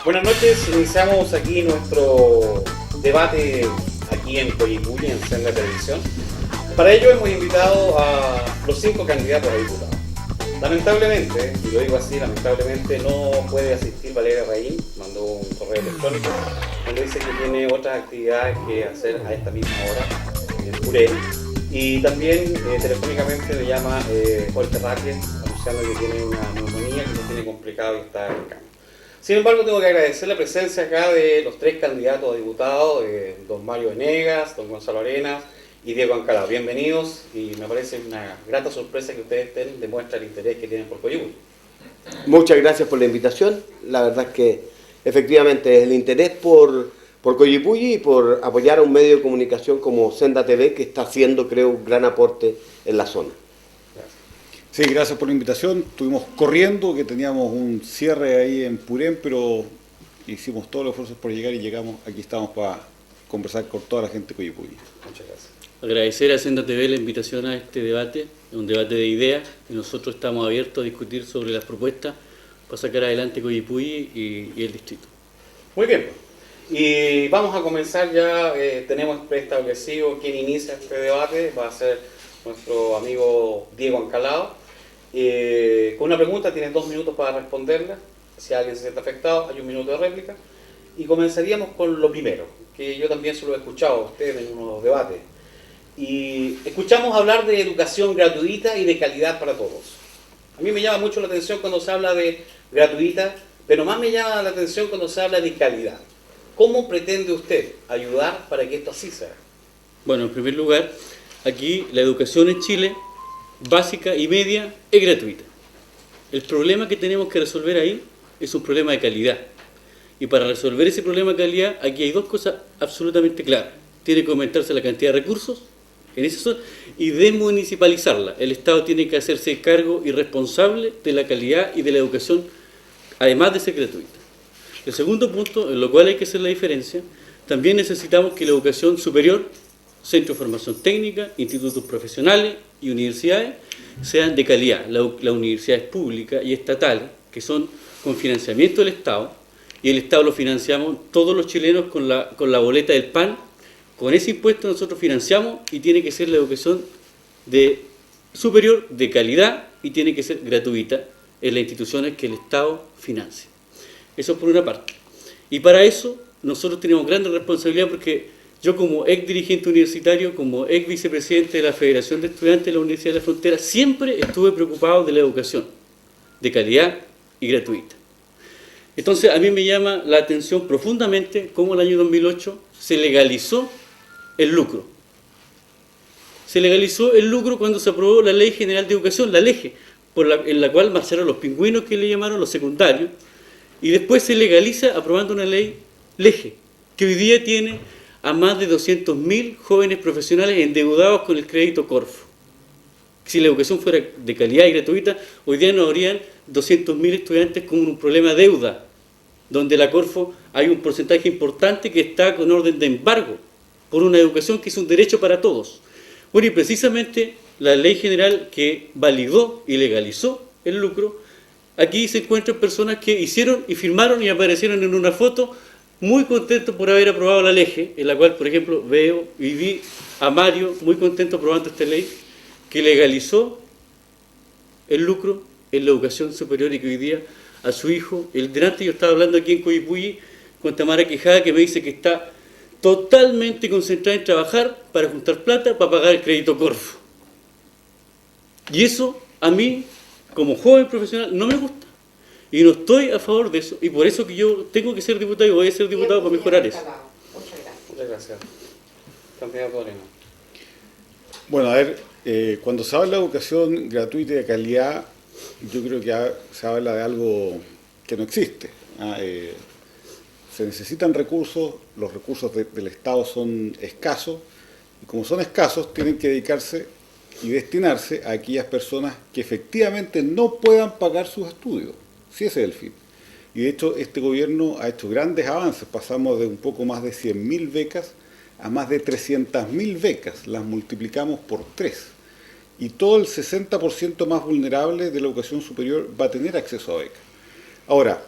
Buenas noches, iniciamos aquí nuestro debate aquí en Coyipulli, en Senda Televisión. Para ello hemos invitado a los 5 candidatos a diputados. Lamentablemente, y lo digo así, lamentablemente no puede asistir Valeria Raín, mandó un correo electrónico donde dice que tiene otras actividades que hacer a esta misma hora en Purén. Y también telefónicamente le llama Jorge Raquel, anunciando que tiene una neumonía, que lo tiene complicado y está en cama. Sin embargo, tengo que agradecer la presencia acá de los 3 candidatos a diputados, don Mario Venegas, don Gonzalo Arenas y Diego Ancalao. Bienvenidos, y me parece una grata sorpresa que ustedes demuestren el interés que tienen por Coyipulli. Muchas gracias por la invitación. La verdad es que efectivamente el interés por Coyipulli y por apoyar a un medio de comunicación como Senda TV, que está haciendo, creo, un gran aporte en la zona. Sí, gracias por la invitación. Estuvimos corriendo, que teníamos un cierre ahí en Purén, pero hicimos todos los esfuerzos por llegar y llegamos. Aquí estamos para conversar con toda la gente de Coyipulli. Muchas gracias. Agradecer a Senda TV la invitación a este debate, un debate de ideas, y nosotros estamos abiertos a discutir sobre las propuestas para sacar adelante Coyipulli y el distrito. Muy bien, y vamos a comenzar ya. Tenemos preestablecido quién inicia este debate. Va a ser nuestro amigo Diego Ancalao. Con una pregunta, tienes 2 minutos para responderla. Si alguien se siente afectado, hay 1 minuto de réplica. Y comenzaríamos con lo primero, que yo también se lo he escuchado a ustedes en unos debates. Y escuchamos hablar de educación gratuita y de calidad para todos. A mí me llama mucho la atención cuando se habla de gratuita, pero más me llama la atención cuando se habla de calidad. ¿Cómo pretende usted ayudar para que esto así sea? Bueno, en primer lugar, aquí la educación en Chile, básica y media, es gratuita. El problema que tenemos que resolver ahí es un problema de calidad. Y para resolver ese problema de calidad, aquí hay 2 cosas absolutamente claras. Tiene que aumentarse la cantidad de recursos en esa zona y desmunicipalizarla. El Estado tiene que hacerse cargo y responsable de la calidad y de la educación, además de ser gratuita. El segundo punto, en lo cual hay que hacer la diferencia, también necesitamos que la educación superior, centros de formación técnica, institutos profesionales y universidades sean de calidad. Las universidades públicas y estatales, que son con financiamiento del Estado, y el Estado lo financiamos todos los chilenos con la boleta del PAN. Con ese impuesto nosotros financiamos, y tiene que ser la educación superior de calidad y tiene que ser gratuita en las instituciones que el Estado financia. Eso por una parte. Y para eso nosotros tenemos gran responsabilidad, porque yo, como ex dirigente universitario, como ex vicepresidente de la Federación de Estudiantes de la Universidad de la Frontera, siempre estuve preocupado de la educación de calidad y gratuita. Entonces a mí me llama la atención profundamente cómo el año 2008 se legalizó el lucro. Se legalizó el lucro cuando se aprobó la Ley General de Educación, la LEGE, en la cual marcharon los pingüinos, que le llamaron los secundarios, y después se legaliza aprobando una ley LEGE, que hoy día tiene a más de 200.000 jóvenes profesionales endeudados con el crédito Corfo. Si la educación fuera de calidad y gratuita, hoy día no habrían 200.000 estudiantes con un problema de deuda, donde la Corfo hay un porcentaje importante que está con orden de embargo por una educación que es un derecho para todos. Bueno, y precisamente la ley general que validó y legalizó el lucro, aquí se encuentran personas que hicieron y firmaron y aparecieron en una foto muy contentos por haber aprobado la ley, en la cual, por ejemplo, veo y vi a Mario muy contento aprobando esta ley que legalizó el lucro en la educación superior, y que hoy día a su hijo, delante yo estaba hablando aquí en Coyipulli con Tamara Quijada, que me dice que está totalmente concentrada en trabajar para juntar plata para pagar el crédito Corfo. Y eso a mí, como joven profesional, no me gusta. Y no estoy a favor de eso. Y por eso que yo tengo que ser diputado y voy a ser diputado para mejorar eso. Muchas gracias. Candidato Arena. Bueno, a ver, cuando se habla de educación gratuita y de calidad, yo creo que se habla de algo que no existe. Se necesitan recursos, los recursos del Estado son escasos, y como son escasos, tienen que dedicarse y destinarse a aquellas personas que efectivamente no puedan pagar sus estudios. Sí, ese es el fin. Y de hecho, este gobierno ha hecho grandes avances. Pasamos de un poco más de 100.000 becas a más de 300.000 becas. Las multiplicamos por 3. Y todo el 60% más vulnerable de la educación superior va a tener acceso a becas. Ahora,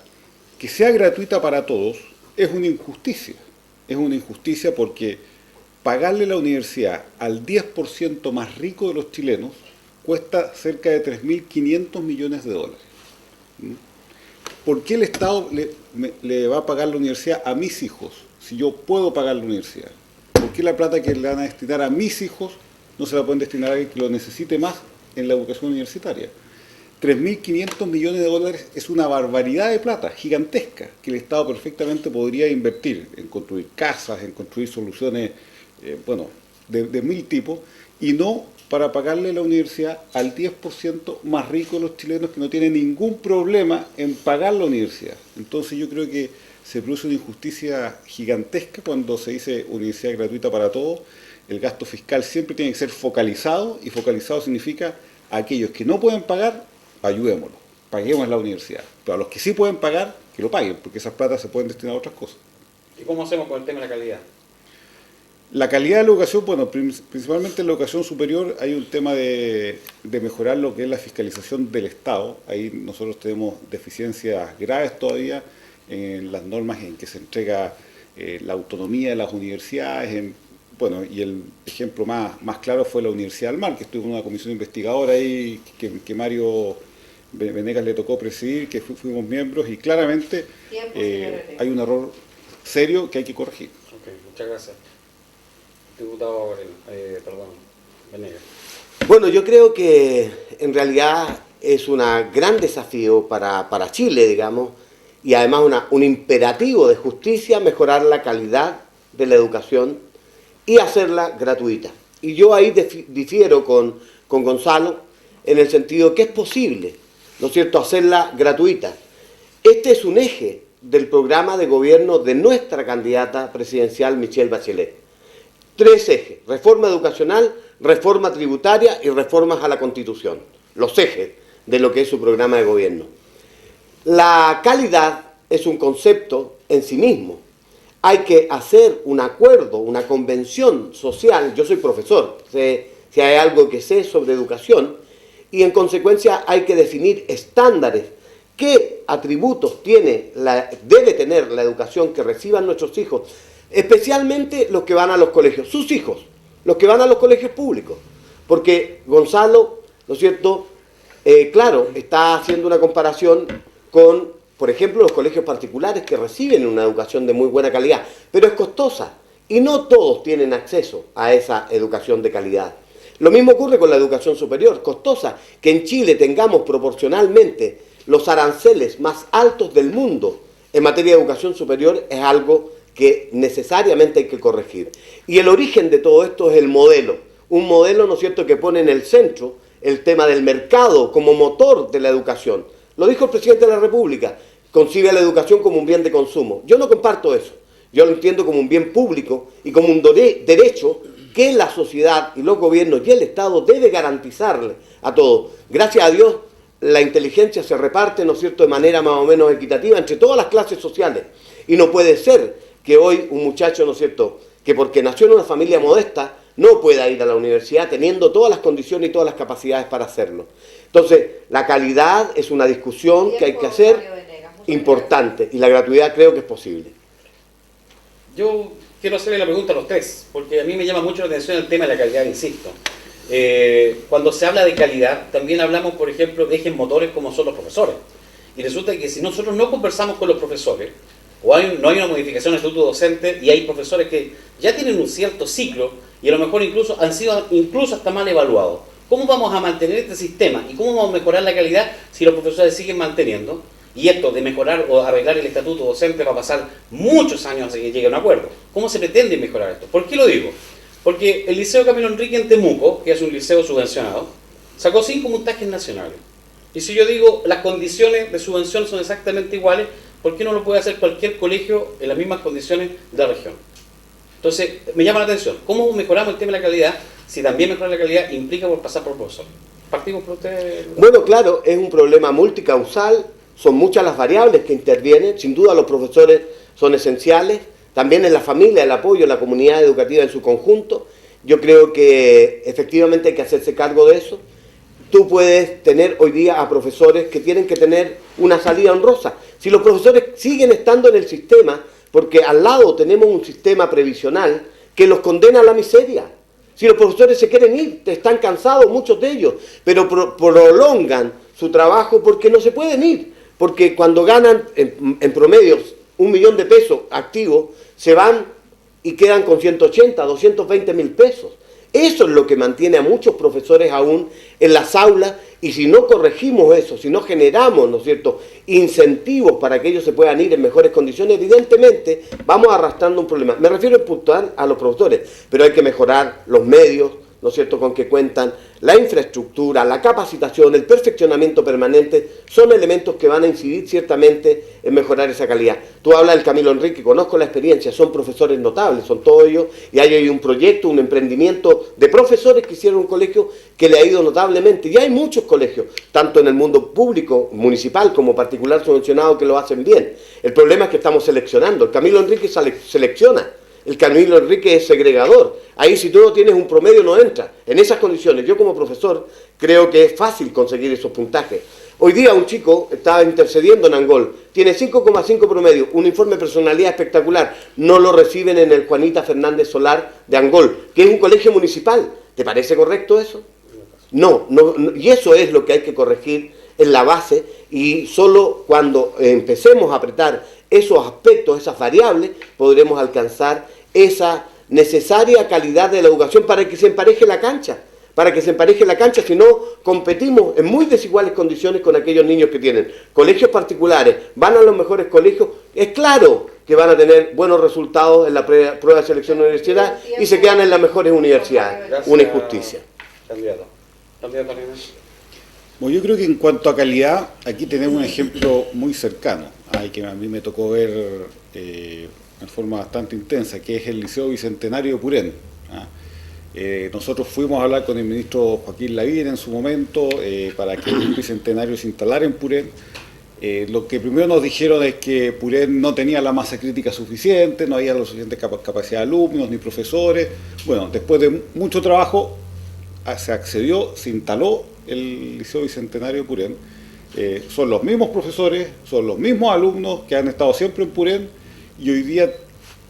que sea gratuita para todos es una injusticia. Es una injusticia porque pagarle la universidad al 10% más rico de los chilenos cuesta cerca de 3.500 millones de dólares. ¿Por qué el Estado le va a pagar la universidad a mis hijos si yo puedo pagar la universidad? ¿Por qué la plata que le van a destinar a mis hijos no se la pueden destinar a alguien que lo necesite más en la educación universitaria? 3.500 millones de dólares es una barbaridad de plata, gigantesca, que el Estado perfectamente podría invertir en construir casas, en construir soluciones, de mil tipos, y no para pagarle la universidad al 10% más rico de los chilenos que no tiene ningún problema en pagar la universidad. Entonces yo creo que se produce una injusticia gigantesca cuando se dice universidad gratuita para todos. El gasto fiscal siempre tiene que ser focalizado, y focalizado significa a aquellos que no pueden pagar, ayudémoslos, paguemos la universidad. Pero a los que sí pueden pagar, que lo paguen, porque esas platas se pueden destinar a otras cosas. ¿Y cómo hacemos con el tema de la calidad? La calidad de la educación, principalmente en la educación superior hay un tema de mejorar lo que es la fiscalización del Estado. Ahí nosotros tenemos deficiencias graves todavía en las normas en que se entrega la autonomía de las universidades. Y el ejemplo más claro fue la Universidad del Mar, que estuvo en una comisión investigadora ahí que Mario Venegas le tocó presidir, que fuimos miembros, y claramente hay un error serio que hay que corregir. Ok, muchas gracias. Diputado Venegas. Bueno, yo creo que en realidad es un gran desafío para Chile, digamos, y además un imperativo de justicia mejorar la calidad de la educación y hacerla gratuita. Y yo ahí difiero con Gonzalo en el sentido que es posible, ¿no es cierto?, hacerla gratuita. Este es un eje del programa de gobierno de nuestra candidata presidencial Michelle Bachelet. 3 ejes: reforma educacional, reforma tributaria y reformas a la Constitución. Los ejes de lo que es su programa de gobierno. La calidad es un concepto en sí mismo. Hay que hacer un acuerdo, una convención social. Yo soy profesor, sé, si hay algo que sé sobre educación, y en consecuencia hay que definir estándares. ¿Qué atributos debe tener la educación que reciban nuestros hijos? Especialmente los que van a los colegios, sus hijos, los que van a los colegios públicos. Porque Gonzalo, ¿no es cierto?, claro, está haciendo una comparación con, por ejemplo, los colegios particulares que reciben una educación de muy buena calidad, pero es costosa y no todos tienen acceso a esa educación de calidad. Lo mismo ocurre con la educación superior, costosa, que en Chile tengamos proporcionalmente los aranceles más altos del mundo en materia de educación superior es algo que necesariamente hay que corregir. Y el origen de todo esto es el modelo, un modelo, ¿no es cierto?, que pone en el centro el tema del mercado como motor de la educación. Lo dijo el presidente de la República, concibe a la educación como un bien de consumo. Yo no comparto eso, yo lo entiendo como un bien público y como un derecho que la sociedad y los gobiernos y el Estado debe garantizarle a todos. Gracias a Dios, la inteligencia se reparte, ¿no es cierto?, de manera más o menos equitativa entre todas las clases sociales. Y no puede ser que hoy un muchacho, ¿no es cierto?, que porque nació en una familia modesta, no pueda ir a la universidad teniendo todas las condiciones y todas las capacidades para hacerlo. Entonces, la calidad es una discusión que hay que hacer importante, y la gratuidad creo que es posible. Yo quiero hacerle la pregunta a los 3, porque a mí me llama mucho la atención el tema de la calidad, insisto. Cuando se habla de calidad, también hablamos, por ejemplo, de ejes motores como son los profesores. Y resulta que si nosotros no conversamos con los profesores, o no hay una modificación del estatuto docente, y hay profesores que ya tienen un cierto ciclo, y a lo mejor incluso han sido hasta mal evaluados, ¿cómo vamos a mantener este sistema? ¿Y cómo vamos a mejorar la calidad si los profesores siguen manteniendo? Y esto de mejorar o arreglar el estatuto docente va a pasar muchos años hasta que llegue a un acuerdo. ¿Cómo se pretende mejorar esto? ¿Por qué lo digo? Porque el Liceo Camilo Enrique en Temuco, que es un liceo subvencionado, sacó 5 puntajes nacionales. Y si yo digo las condiciones de subvención son exactamente iguales, ¿por qué no lo puede hacer cualquier colegio en las mismas condiciones de la región? Entonces, me llama la atención, ¿cómo mejoramos el tema de la calidad si también mejorar la calidad implica por pasar por profesor? Partimos por usted. Bueno, claro, es un problema multicausal, son muchas las variables que intervienen, sin duda los profesores son esenciales, también en la familia, el apoyo, en la comunidad educativa en su conjunto. Yo creo que efectivamente hay que hacerse cargo de eso. Tú puedes tener hoy día a profesores que tienen que tener una salida honrosa. Si los profesores siguen estando en el sistema, porque al lado tenemos un sistema previsional que los condena a la miseria. Si los profesores se quieren ir, están cansados muchos de ellos, pero prolongan su trabajo porque no se pueden ir, porque cuando ganan en promedio 1 millón de pesos activos, se van y quedan con 180, 220 mil pesos. Eso es lo que mantiene a muchos profesores aún en las aulas, y si no corregimos eso, si no generamos, ¿no es cierto?, incentivos para que ellos se puedan ir en mejores condiciones, evidentemente vamos arrastrando un problema. Me refiero en puntual a los profesores, pero hay que mejorar los medios, ¿no es cierto?, con que cuentan, la infraestructura, la capacitación, el perfeccionamiento permanente, son elementos que van a incidir ciertamente en mejorar esa calidad. Tú hablas del Camilo Enrique, conozco la experiencia, son profesores notables, son todos ellos, y hay hoy un proyecto, un emprendimiento de profesores que hicieron un colegio que le ha ido notablemente, y hay muchos colegios, tanto en el mundo público, municipal, como particular subvencionado, que lo hacen bien. El problema es que estamos seleccionando, el Camilo Enrique selecciona. El Camilo Enrique es segregador. Ahí si tú no tienes un promedio no entras. En esas condiciones, yo como profesor creo que es fácil conseguir esos puntajes. Hoy día un chico estaba intercediendo en Angol, tiene 5,5 promedio, un informe de personalidad espectacular, no lo reciben en el Juanita Fernández Solar de Angol, que es un colegio municipal. ¿Te parece correcto eso? No, y eso es lo que hay que corregir en la base, y solo cuando empecemos a apretar esos aspectos, esas variables, podremos alcanzar esa necesaria calidad de la educación para que se empareje la cancha. Si no, competimos en muy desiguales condiciones con aquellos niños que tienen colegios particulares, van a los mejores colegios, es claro que van a tener buenos resultados en la prueba de selección de universidad y se quedan en las mejores universidades. Gracias, una injusticia. Candidato. Candidato Arenas. Bueno, yo creo que en cuanto a calidad, aquí tenemos un ejemplo muy cercano, y que a mí me tocó ver en forma bastante intensa, que es el Liceo Bicentenario de Purén. Nosotros fuimos a hablar con el ministro Joaquín Lavín en su momento para que el Bicentenario se instalara en Purén. Lo que primero nos dijeron es que Purén no tenía la masa crítica suficiente, no había la suficiente capacidad de alumnos ni profesores. Bueno, después de mucho trabajo se accedió, se instaló el Liceo Bicentenario de Purén. Son los mismos profesores, son los mismos alumnos que han estado siempre en Purén y hoy día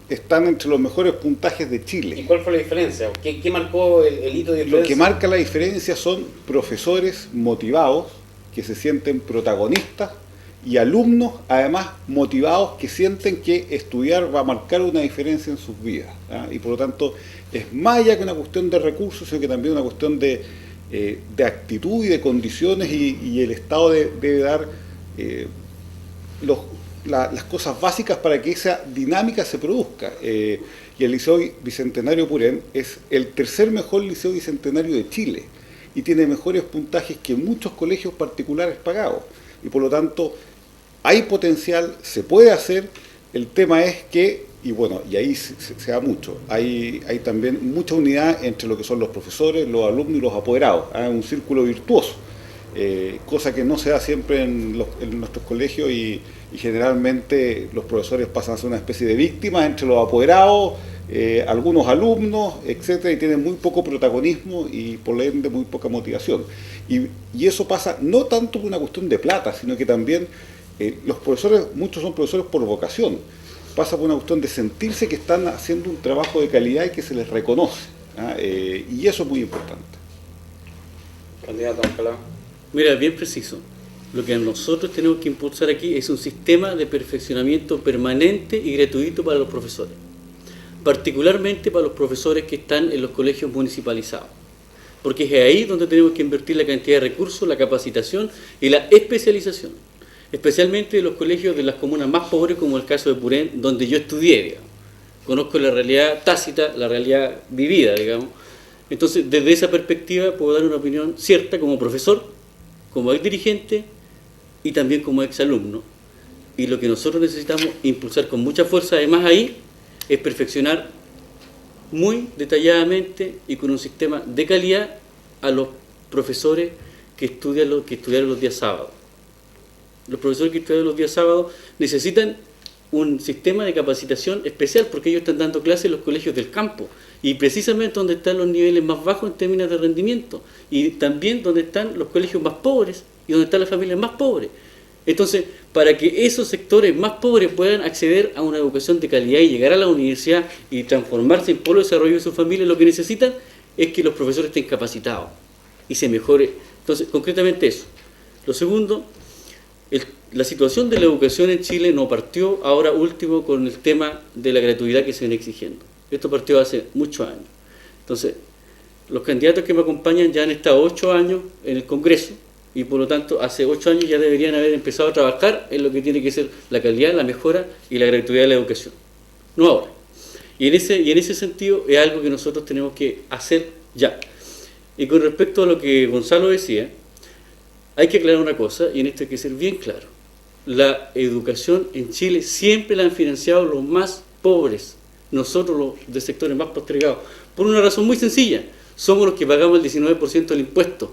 están entre los mejores puntajes de Chile. ¿Y cuál fue la diferencia? ¿Qué marcó el hito de diferencia? Lo que marca la diferencia son profesores motivados, que se sienten protagonistas, y alumnos además motivados que sienten que estudiar va a marcar una diferencia en sus vidas. Y por lo tanto es más allá que una cuestión de recursos, sino que también una cuestión de actitud y de condiciones, y el Estado debe dar las cosas básicas para que esa dinámica se produzca. Y el Liceo Bicentenario Purén es el tercer mejor liceo bicentenario de Chile y tiene mejores puntajes que muchos colegios particulares pagados. Y por lo tanto hay potencial, se puede hacer. El tema es que, y bueno, y ahí se da mucho, hay también mucha unidad entre lo que son los profesores, los alumnos y los apoderados. Hay un círculo virtuoso, cosa que no se da siempre en nuestros colegios, y generalmente los profesores pasan a ser una especie de víctimas entre los apoderados, algunos alumnos, etcétera, y tienen muy poco protagonismo y por ende muy poca motivación. Y eso pasa no tanto por una cuestión de plata, sino que también los profesores, muchos son profesores por vocación. Pasa por una cuestión de sentirse que están haciendo un trabajo de calidad y que se les reconoce. Y eso es muy importante. Candidato Alcalá. Mira, bien preciso. Lo que nosotros tenemos que impulsar aquí es un sistema de perfeccionamiento permanente y gratuito para los profesores, particularmente para los profesores que están en los colegios municipalizados, porque es ahí donde tenemos que invertir la cantidad de recursos, la capacitación y la especialización, especialmente en los colegios de las comunas más pobres, como el caso de Purén, donde yo estudié, digamos. Conozco la realidad tácita, la realidad vivida, digamos. Entonces, desde esa perspectiva puedo dar una opinión cierta como profesor, como ex dirigente y también como ex alumno. Y lo que nosotros necesitamos impulsar con mucha fuerza, además ahí, es perfeccionar muy detalladamente y con un sistema de calidad a los profesores que estudiaron los días sábados. Los profesores que estudian los días sábados necesitan un sistema de capacitación especial, porque ellos están dando clases en los colegios del campo y precisamente donde están los niveles más bajos en términos de rendimiento, y también donde están los colegios más pobres y donde están las familias más pobres. Entonces, para que esos sectores más pobres puedan acceder a una educación de calidad y llegar a la universidad y transformarse en polo de desarrollo de su familia, lo que necesitan es que los profesores estén capacitados y se mejore. Entonces, concretamente eso. Lo segundo, la situación de la educación en Chile no partió ahora último con el tema de la gratuidad que se viene exigiendo. Esto partió hace muchos años. Entonces, los candidatos que me acompañan ya han estado 8 años en el Congreso y por lo tanto hace 8 años ya deberían haber empezado a trabajar en lo que tiene que ser la calidad, la mejora y la gratuidad de la educación. No ahora. Y en ese sentido es algo que nosotros tenemos que hacer ya. Y con respecto a lo que Gonzalo decía, hay que aclarar una cosa, y en esto hay que ser bien claro. La educación en Chile siempre la han financiado los más pobres, nosotros los de sectores más postergados, por una razón muy sencilla. Somos los que pagamos el 19% del impuesto.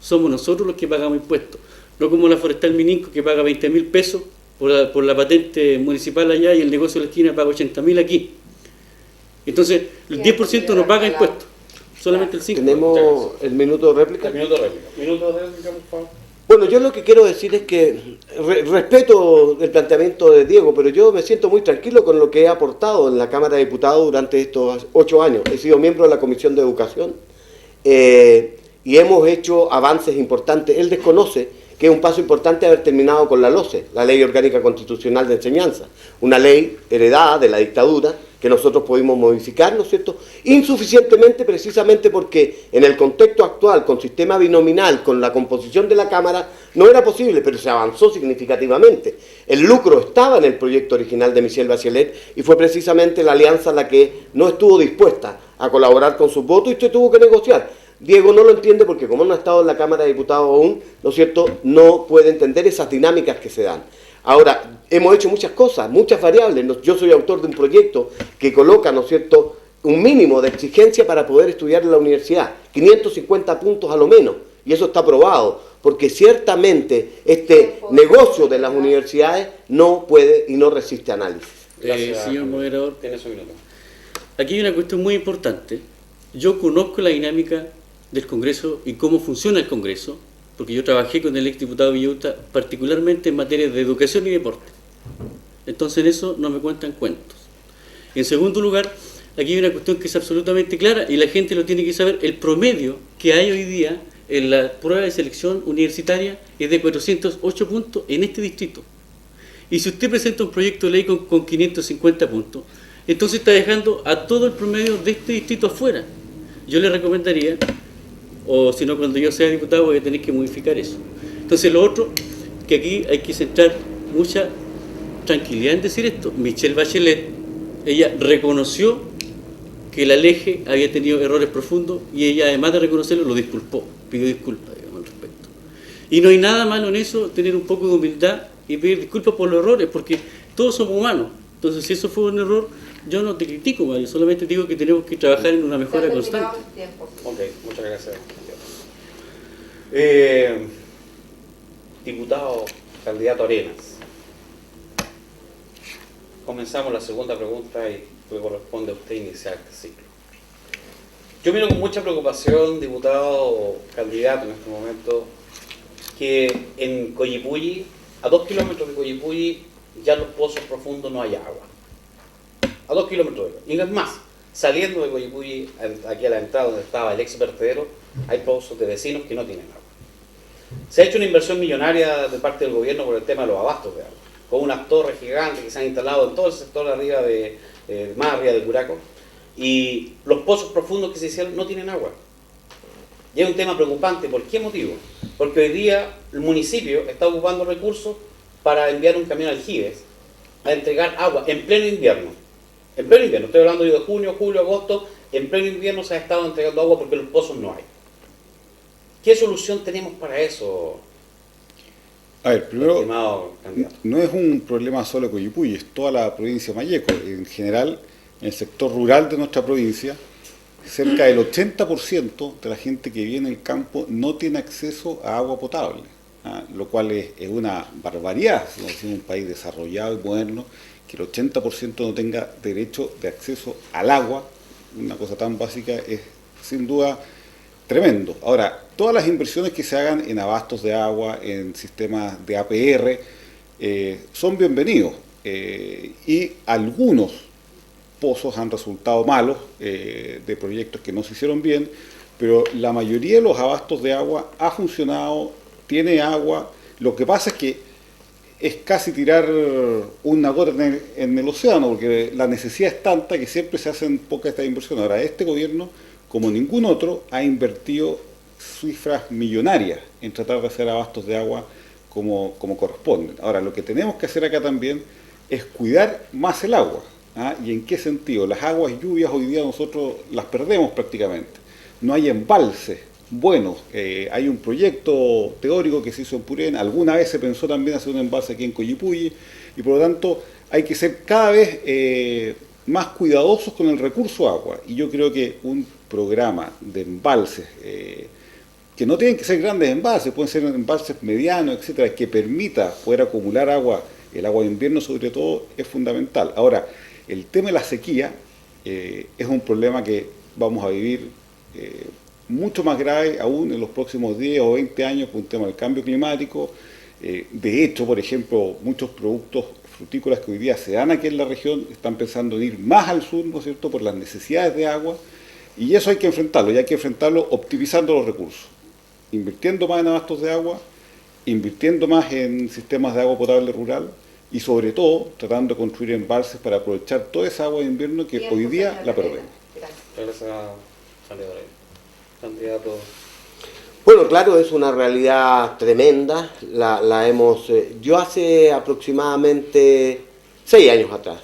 Somos nosotros los que pagamos impuestos. No como la Forestal Mininco que paga 20.000 pesos por la patente municipal allá y el negocio de la esquina paga 80.000 aquí. Entonces, el 10% no paga impuestos. Solamente el 5%. Tenemos el minuto de réplica. Minuto de réplica. Minuto de réplica, por favor. Bueno, yo lo que quiero decir es que respeto el planteamiento de Diego, pero yo me siento muy tranquilo con lo que he aportado en la Cámara de Diputados durante estos 8 años. He sido miembro de la Comisión de Educación y hemos hecho avances importantes. Él desconoce que es un paso importante haber terminado con la LOCE, la Ley Orgánica Constitucional de Enseñanza, una ley heredada de la dictadura que nosotros pudimos modificar, ¿no es cierto?, insuficientemente precisamente porque en el contexto actual, con sistema binominal, con la composición de la Cámara, no era posible, pero se avanzó significativamente. El lucro estaba en el proyecto original de Michelle Bachelet y fue precisamente la alianza la que no estuvo dispuesta a colaborar con sus votos y se tuvo que negociar. Diego no lo entiende porque como no ha estado en la Cámara de Diputados aún, ¿no es cierto?, no puede entender esas dinámicas que se dan. Ahora, hemos hecho muchas cosas, muchas variables. Yo soy autor de un proyecto que coloca, ¿no es cierto?, un mínimo de exigencia para poder estudiar en la universidad, 550 puntos a lo menos, y eso está aprobado, porque ciertamente este negocio de las universidades no puede y no resiste análisis. Gracias, Señor moderador, tienes un minuto. aquí hay una cuestión muy importante. Yo conozco la dinámica del Congreso y cómo funciona el Congreso, porque yo trabajé con el exdiputado Villauta, particularmente en materia de educación y deporte. Entonces en eso no me cuentan cuentos. En segundo lugar, aquí hay una cuestión que es absolutamente clara y la gente lo tiene que saber. El promedio que hay hoy día en la prueba de selección universitaria es de 408 puntos en este distrito. Y si usted presenta un proyecto de ley con 550 puntos, entonces está dejando a todo el promedio de este distrito afuera. Yo le recomendaría, o si no, cuando yo sea diputado voy a tener que modificar eso. Entonces lo otro, que aquí hay que centrar mucha tranquilidad en decir esto. Michelle Bachelet, ella reconoció que la LEGE había tenido errores profundos y ella, además de reconocerlo, lo disculpó, pidió disculpas, digamos, al respecto. Y no hay nada malo en eso, tener un poco de humildad y pedir disculpas por los errores, porque todos somos humanos. Entonces, si eso fue un error, yo no te critico, Mario, solamente digo que tenemos que trabajar en una mejora constante. Ok, muchas gracias. Diputado candidato Arenas. Comenzamos la segunda pregunta y le corresponde a usted iniciar este ciclo. Yo miro con mucha preocupación, diputado candidato en este momento, que en Coyipulli, a 2 kilómetros de Coyipulli, ya en los pozos profundos no hay agua. A 2 kilómetros de ellos. Y es más, saliendo de Coyipulli, aquí a la entrada donde estaba el ex vertedero, hay pozos de vecinos que no tienen agua. Se ha hecho una inversión millonaria de parte del gobierno por el tema de los abastos de agua, con unas torres gigantes que se han instalado en todo el sector de arriba más arriba de Curaco, y los pozos profundos que se hicieron no tienen agua. Y es un tema preocupante. ¿Por qué motivo? Porque hoy día el municipio está ocupando recursos para enviar un camión al Aljibes a entregar agua en pleno invierno. En pleno invierno, estoy hablando yo de junio, julio, agosto, en pleno invierno se ha estado entregando agua porque los pozos no hay. ¿Qué solución tenemos para eso, A ver, primero, estimado candidato? no es un problema solo de Coyipulli, es toda la provincia de Malleco. En general, en el sector rural de nuestra provincia, cerca del 80% de la gente que vive en el campo no tiene acceso a agua potable, lo cual es una barbaridad, si no decimos un país desarrollado y moderno, que el 80% no tenga derecho de acceso al agua. Una cosa tan básica es sin duda tremendo. Ahora, todas las inversiones que se hagan en abastos de agua, en sistemas de APR, son bienvenidos. Y algunos pozos han resultado malos, de proyectos que no se hicieron bien, pero la mayoría de los abastos de agua ha funcionado, tiene agua. Lo que pasa es que es casi tirar una gota en el océano, porque la necesidad es tanta que siempre se hacen pocas estas inversiones. Ahora, este gobierno, como ningún otro, ha invertido cifras millonarias en tratar de hacer abastos de agua como corresponden. Ahora, lo que tenemos que hacer acá también es cuidar más el agua. ¿Ah? ¿Y en qué sentido? Las aguas lluvias hoy día nosotros las perdemos prácticamente. No hay embalses buenos. Hay un proyecto teórico que se hizo en Purén. Alguna vez se pensó también hacer un embalse aquí en Coyipulli. Y por lo tanto hay que ser cada vez más cuidadosos con el recurso agua. Y yo creo que un programa de embalses, que no tienen que ser grandes embalses, pueden ser embalses medianos, etcétera, que permita poder acumular agua, el agua de invierno sobre todo, es fundamental. Ahora, el tema de la sequía es un problema que vamos a vivir mucho más grave aún en los próximos 10 o 20 años por un tema del cambio climático. De hecho, por ejemplo, muchos productos frutícolas que hoy día se dan aquí en la región están pensando en ir más al sur, ¿no es cierto?, por las necesidades de agua, y eso hay que enfrentarlo, y hay que enfrentarlo optimizando los recursos, invirtiendo más en abastos de agua, invirtiendo más en sistemas de agua potable rural, y sobre todo tratando de construir embalses para aprovechar toda esa agua de invierno que hoy día la perdemos. Gracias, candidato. Bueno, claro, es una realidad tremenda. Yo hace aproximadamente 6 años atrás,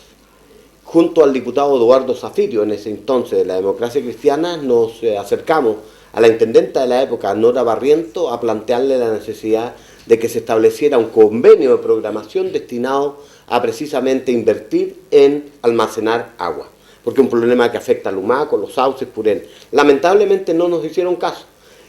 junto al diputado Eduardo Zafirio, en ese entonces de la Democracia Cristiana, nos acercamos a la intendenta de la época, Nora Barriento, a plantearle la necesidad de que se estableciera un convenio de programación destinado a precisamente invertir en almacenar agua, porque es un problema que afecta al Lumaco, los sauces, Purén. Lamentablemente no nos hicieron caso,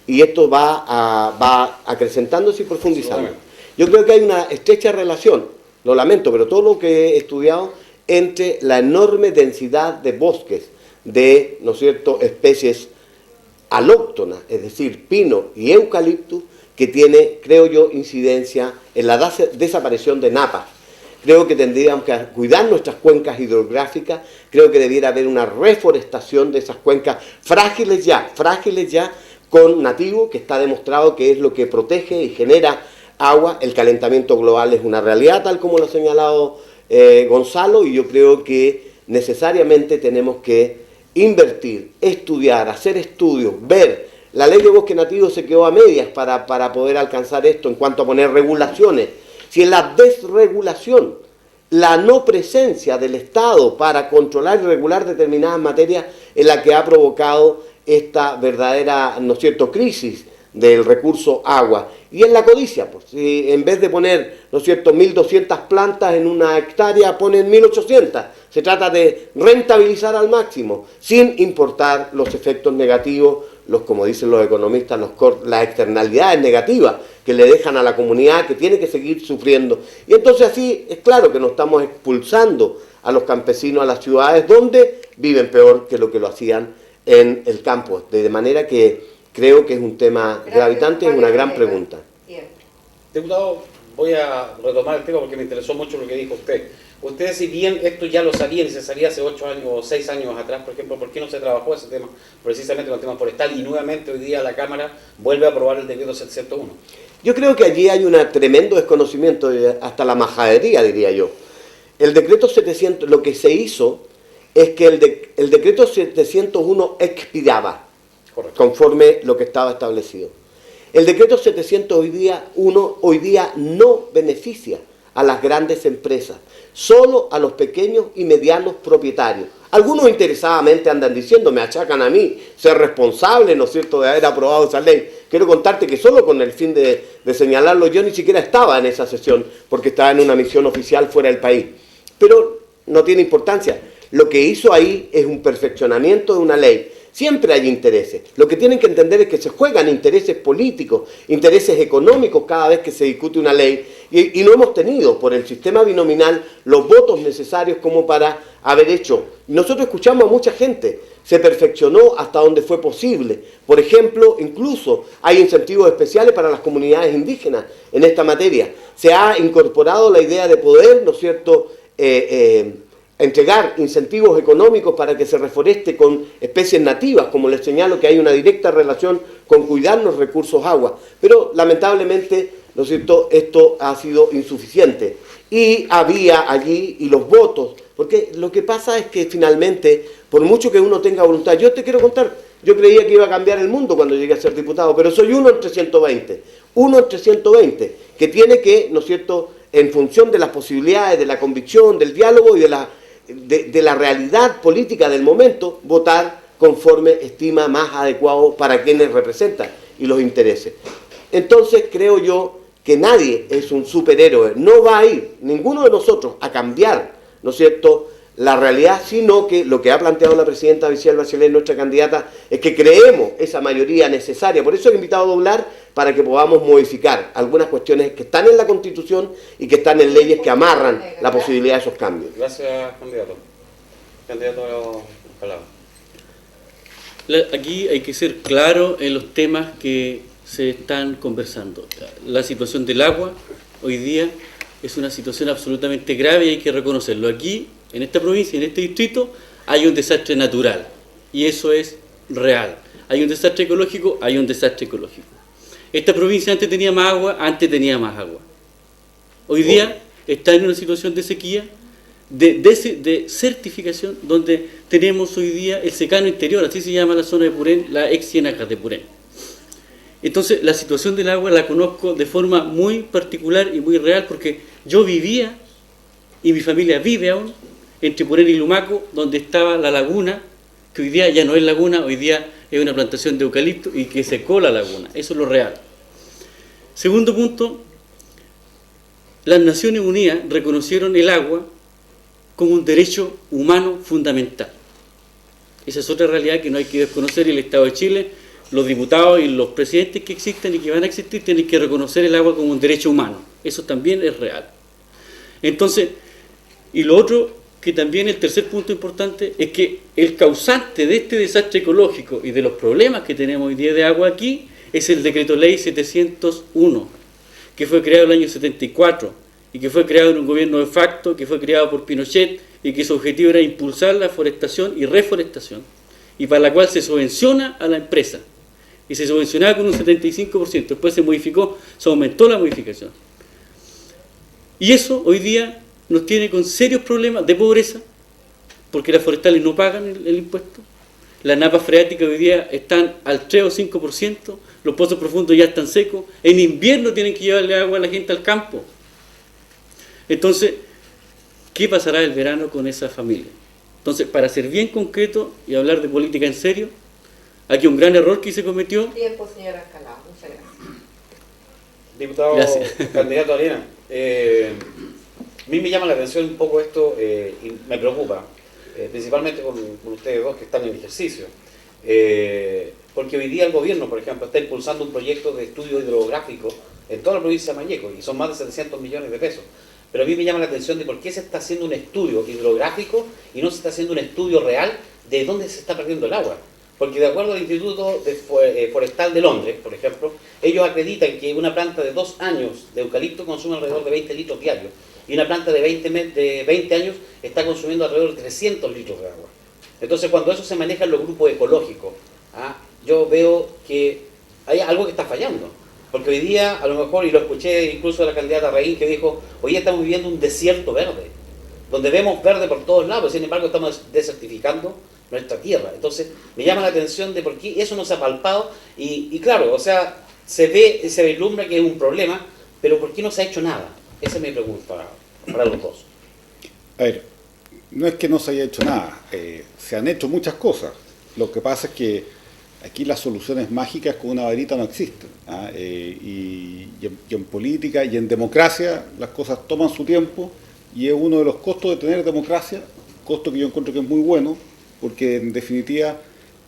y esto va acrecentándose y profundizando. Yo creo que hay una estrecha relación, lo lamento, pero todo lo que he estudiado, entre la enorme densidad de bosques, de, ¿no es cierto?, especies alóctonas, es decir, pino y eucaliptus, que tiene, creo yo, incidencia en la desaparición de napas. Creo que tendríamos que cuidar nuestras cuencas hidrográficas, creo que debiera haber una reforestación de esas cuencas frágiles ya, con nativo, que está demostrado que es lo que protege y genera agua. El calentamiento global es una realidad, tal como lo ha señalado Gonzalo, y yo creo que necesariamente tenemos que invertir, estudiar, hacer estudios, ver. La ley de bosque nativo se quedó a medias para poder alcanzar esto en cuanto a poner regulaciones. Si en la desregulación, la no presencia del Estado para controlar y regular determinadas materias es la que ha provocado esta verdadera, ¿no es cierto?, crisis del recurso agua. Y en la codicia, pues, si en vez de poner, ¿no es cierto?, 1.200 plantas en una hectárea, ponen 1.800. Se trata de rentabilizar al máximo, sin importar los efectos negativos, como dicen los economistas, las externalidades negativas que le dejan a la comunidad, que tiene que seguir sufriendo. Y entonces así es claro que nos estamos expulsando a los campesinos a las ciudades, donde viven peor que lo hacían en el campo. De manera que creo que es un tema gravitante, es una gran pregunta. Diputado, voy a retomar el tema porque me interesó mucho lo que dijo usted. Ustedes, si bien esto ya lo sabían y se sabía hace 8 años o 6 años atrás, por ejemplo, ¿por qué no se trabajó ese tema, precisamente en el tema forestal? Y nuevamente hoy día la Cámara vuelve a aprobar el decreto 701. Yo creo que allí hay un tremendo desconocimiento, hasta la majadería, diría yo. El decreto 700, lo que se hizo es que el decreto 701 expiraba. Correcto. Conforme lo que estaba establecido. El decreto 700 hoy día no beneficia a las grandes empresas, solo a los pequeños y medianos propietarios. Algunos interesadamente andan diciendo, me achacan a mí ser responsable, ¿no es cierto?, de haber aprobado esa ley. Quiero contarte que solo con el fin de señalarlo, yo ni siquiera estaba en esa sesión, porque estaba en una misión oficial fuera del país. Pero no tiene importancia. Lo que hizo ahí es un perfeccionamiento de una ley. Siempre hay intereses. Lo que tienen que entender es que se juegan intereses políticos, intereses económicos cada vez que se discute una ley, y no hemos tenido por el sistema binominal los votos necesarios como para haber hecho. Nosotros escuchamos a mucha gente, se perfeccionó hasta donde fue posible. Por ejemplo, incluso hay incentivos especiales para las comunidades indígenas en esta materia. Se ha incorporado la idea de poder, ¿no es cierto?, entregar incentivos económicos para que se reforeste con especies nativas, como les señalo que hay una directa relación con cuidar los recursos agua. Pero lamentablemente, ¿no es cierto?, esto ha sido insuficiente. Y había allí, y los votos, porque lo que pasa es que finalmente, por mucho que uno tenga voluntad, yo te quiero contar, yo creía que iba a cambiar el mundo cuando llegué a ser diputado, pero soy uno entre 120, que tiene que, ¿no es cierto?, en función de las posibilidades, de la convicción, del diálogo y de la realidad política del momento, votar conforme estima más adecuado para quienes representan y los intereses. Entonces creo yo que nadie es un superhéroe, no va a ir ninguno de nosotros a cambiar, ¿no es cierto?, la realidad, sino que lo que ha planteado la presidenta Michelle Bachelet, nuestra candidata, es que creemos esa mayoría necesaria. Por eso he invitado a doblar para que podamos modificar algunas cuestiones que están en la Constitución y que están en leyes que amarran la posibilidad de esos cambios. Gracias, candidato. Candidato a la palabra. Aquí hay que ser claro en los temas que se están conversando. La situación del agua hoy día es una situación absolutamente grave y hay que reconocerlo. Aquí, en esta provincia, en este distrito, hay un desastre natural y eso es real. Hay un desastre ecológico, hay un desastre ecológico. Esta provincia antes tenía más agua. Hoy día está en una situación de sequía, de certificación, donde tenemos hoy día el secano interior, así se llama la zona de Purén, la ex Ciénagas de Purén. Entonces, la situación del agua la conozco de forma muy particular y muy real, porque yo vivía, y mi familia vive aún, entre Purén y Lumaco, donde estaba la laguna, que hoy día ya no es laguna, hoy día es una plantación de eucalipto y que secó la laguna. Eso es lo real. Segundo punto, las Naciones Unidas reconocieron el agua como un derecho humano fundamental. Esa es otra realidad que no hay que desconocer, y el Estado de Chile, los diputados y los presidentes que existen y que van a existir tienen que reconocer el agua como un derecho humano. Eso también es real. Entonces, y lo otro, que también el tercer punto importante, es que el causante de este desastre ecológico y de los problemas que tenemos hoy día de agua aquí es el Decreto Ley 701, que fue creado en el año 74 y que fue creado en un gobierno de facto, que fue creado por Pinochet y que su objetivo era impulsar la forestación y reforestación, y para la cual se subvenciona a la empresa. Y se subvencionaba con un 75%, después se modificó, se aumentó la modificación. Y eso hoy día nos tiene con serios problemas de pobreza, porque las forestales no pagan el impuesto, las napas freáticas hoy día están al 3 o 5%, los pozos profundos ya están secos, en invierno tienen que llevarle agua a la gente al campo. Entonces, ¿qué pasará el verano con esa familia? Entonces, para ser bien concreto y hablar de política en serio, aquí un gran error que se cometió. Tiempo, señora Escalado. Muchas gracias. Diputado, Gracias. candidato Arena, a mí me llama la atención un poco esto y me preocupa, principalmente con ustedes dos que están en ejercicio. Porque hoy día el gobierno, por ejemplo, está impulsando un proyecto de estudio hidrográfico en toda la provincia de Mañeco, y son más de 700 millones de pesos. Pero a mí me llama la atención de por qué se está haciendo un estudio hidrográfico y no se está haciendo un estudio real de dónde se está perdiendo el agua. Porque de acuerdo al Instituto Forestal de Londres, por ejemplo, ellos acreditan que una planta de 2 años de eucalipto consume alrededor de 20 litros diarios, y una planta de 20 años está consumiendo alrededor de 300 litros de agua. Entonces, cuando eso se maneja en los grupos ecológicos, yo veo que hay algo que está fallando. Porque hoy día, a lo mejor, y lo escuché incluso de la candidata Reín, que dijo, hoy día estamos viviendo un desierto verde, donde vemos verde por todos lados, sin embargo estamos desertificando nuestra tierra. Entonces, me llama la atención de por qué eso no se ha palpado, y claro, o sea, se vislumbra que es un problema, pero ¿por qué no se ha hecho nada? Esa es mi pregunta para los dos. A ver, no es que no se haya hecho nada, se han hecho muchas cosas. Lo que pasa es que aquí las soluciones mágicas con una varita no existen. Y en política y en democracia las cosas toman su tiempo, y es uno de los costos de tener democracia, costo que yo encuentro que es muy bueno, porque en definitiva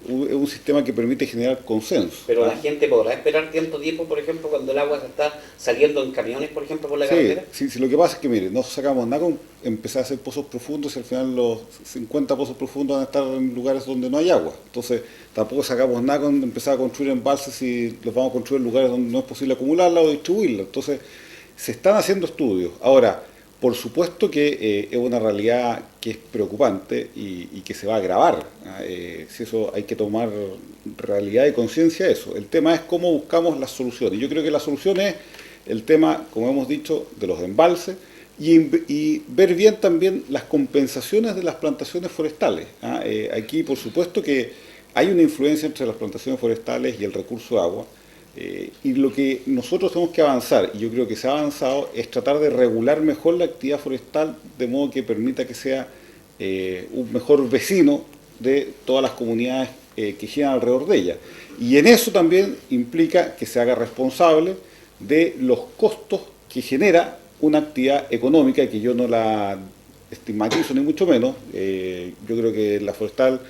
es un sistema que permite generar consenso. Pero ¿ah? la gente podrá esperar tiempo, por ejemplo, cuando el agua se está saliendo en camiones, por ejemplo, por la Sí, carretera. sí, lo que pasa es que, mire, no sacamos nada con empezar a hacer pozos profundos y al final los 50 pozos profundos van a estar en lugares donde no hay agua. Entonces, tampoco sacamos nada con empezar a construir embalses y los vamos a construir en lugares donde no es posible acumularla o distribuirla. Entonces, se están haciendo estudios. Ahora, por supuesto que es una realidad que es preocupante y que se va a agravar. Si eso hay que tomar realidad y conciencia de eso. El tema es cómo buscamos las soluciones. Yo creo que la solución es el tema, como hemos dicho, de los embalses y ver bien también las compensaciones de las plantaciones forestales. Aquí, por supuesto que hay una influencia entre las plantaciones forestales y el recurso de agua. Y lo que nosotros tenemos que avanzar, y yo creo que se ha avanzado, es tratar de regular mejor la actividad forestal de modo que permita que sea un mejor vecino de todas las comunidades que giran alrededor de ella. Y en eso también implica que se haga responsable de los costos que genera una actividad económica, que yo no la estigmatizo ni mucho menos. Yo creo que la forestal...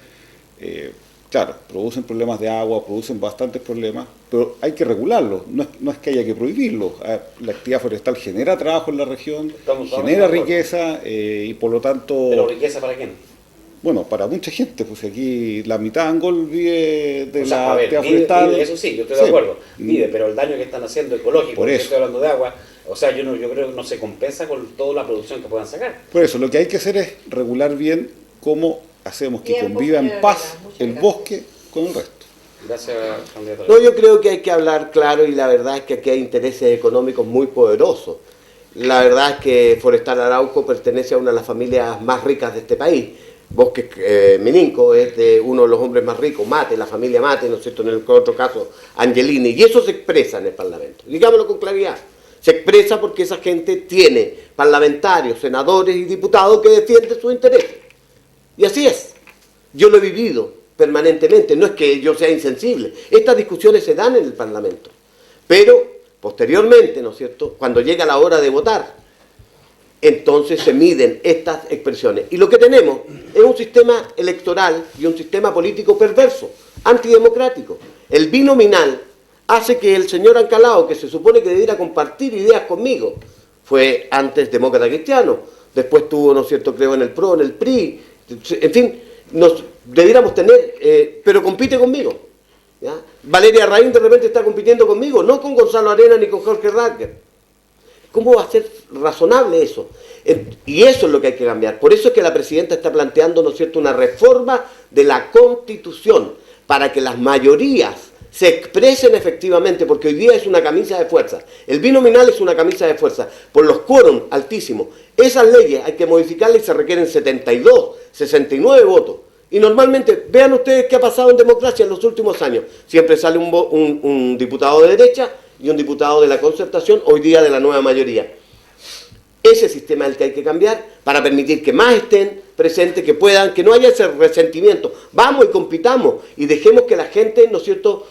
claro, producen problemas de agua, producen bastantes problemas, pero hay que regularlos, no es que haya que prohibirlos. La actividad forestal genera trabajo en la región, genera riqueza y por lo tanto... ¿Pero riqueza para quién? Bueno, para mucha gente, pues aquí la mitad de Angol vive de la A ver, actividad forestal. eso sí, yo estoy de acuerdo, pero el daño que están haciendo ecológico, Por porque eso. estoy hablando de agua, o sea, yo creo que no se compensa con toda la producción que puedan sacar. Por eso, lo que hay que hacer es regular bien cómo hacemos que Bien, conviva en señora paz Vera, muchas el gracias. bosque con el resto. Gracias, candidato. No, yo creo que hay que hablar claro y la verdad es que aquí hay intereses económicos muy poderosos. La verdad es que Forestal Arauco pertenece a una de las familias más ricas de este país. Bosque Meninco es de uno de los hombres más ricos, Mate, la familia Mate, ¿no es cierto? En el otro caso, Angelini. Y eso se expresa en el Parlamento. Digámoslo con claridad. Se expresa porque esa gente tiene parlamentarios, senadores y diputados que defienden sus intereses. Y así es. Yo lo he vivido permanentemente. No es que yo sea insensible. Estas discusiones se dan en el Parlamento. Pero, posteriormente, ¿no es cierto?, cuando llega la hora de votar, entonces se miden estas expresiones. Y lo que tenemos es un sistema electoral y un sistema político perverso, antidemocrático. El binominal hace que el señor Ancalao, que se supone que debiera compartir ideas conmigo, fue antes demócrata cristiano, después tuvo, ¿no es cierto?, creo en el PRO, en el PRI, en fin, nos debiéramos tener, pero compite conmigo. ¿Ya? Valeria Raín de repente está compitiendo conmigo, no con Gonzalo Arena ni con Jorge Ratger. ¿Cómo va a ser razonable eso? Y eso es lo que hay que cambiar. Por eso es que la presidenta está planteando, ¿no es cierto?, una reforma de la Constitución para que las mayorías se expresen efectivamente, porque hoy día es una camisa de fuerza. El binominal es una camisa de fuerza, por los quórum altísimos. Esas leyes hay que modificarlas y se requieren 72, 69 votos. Y normalmente, vean ustedes qué ha pasado en democracia en los últimos años. Siempre sale un diputado de derecha y un diputado de la concertación, hoy día de la nueva mayoría. Ese sistema es el que hay que cambiar para permitir que más estén presentes, que puedan, que no haya ese resentimiento. Vamos y compitamos y dejemos que la gente, ¿no es cierto?,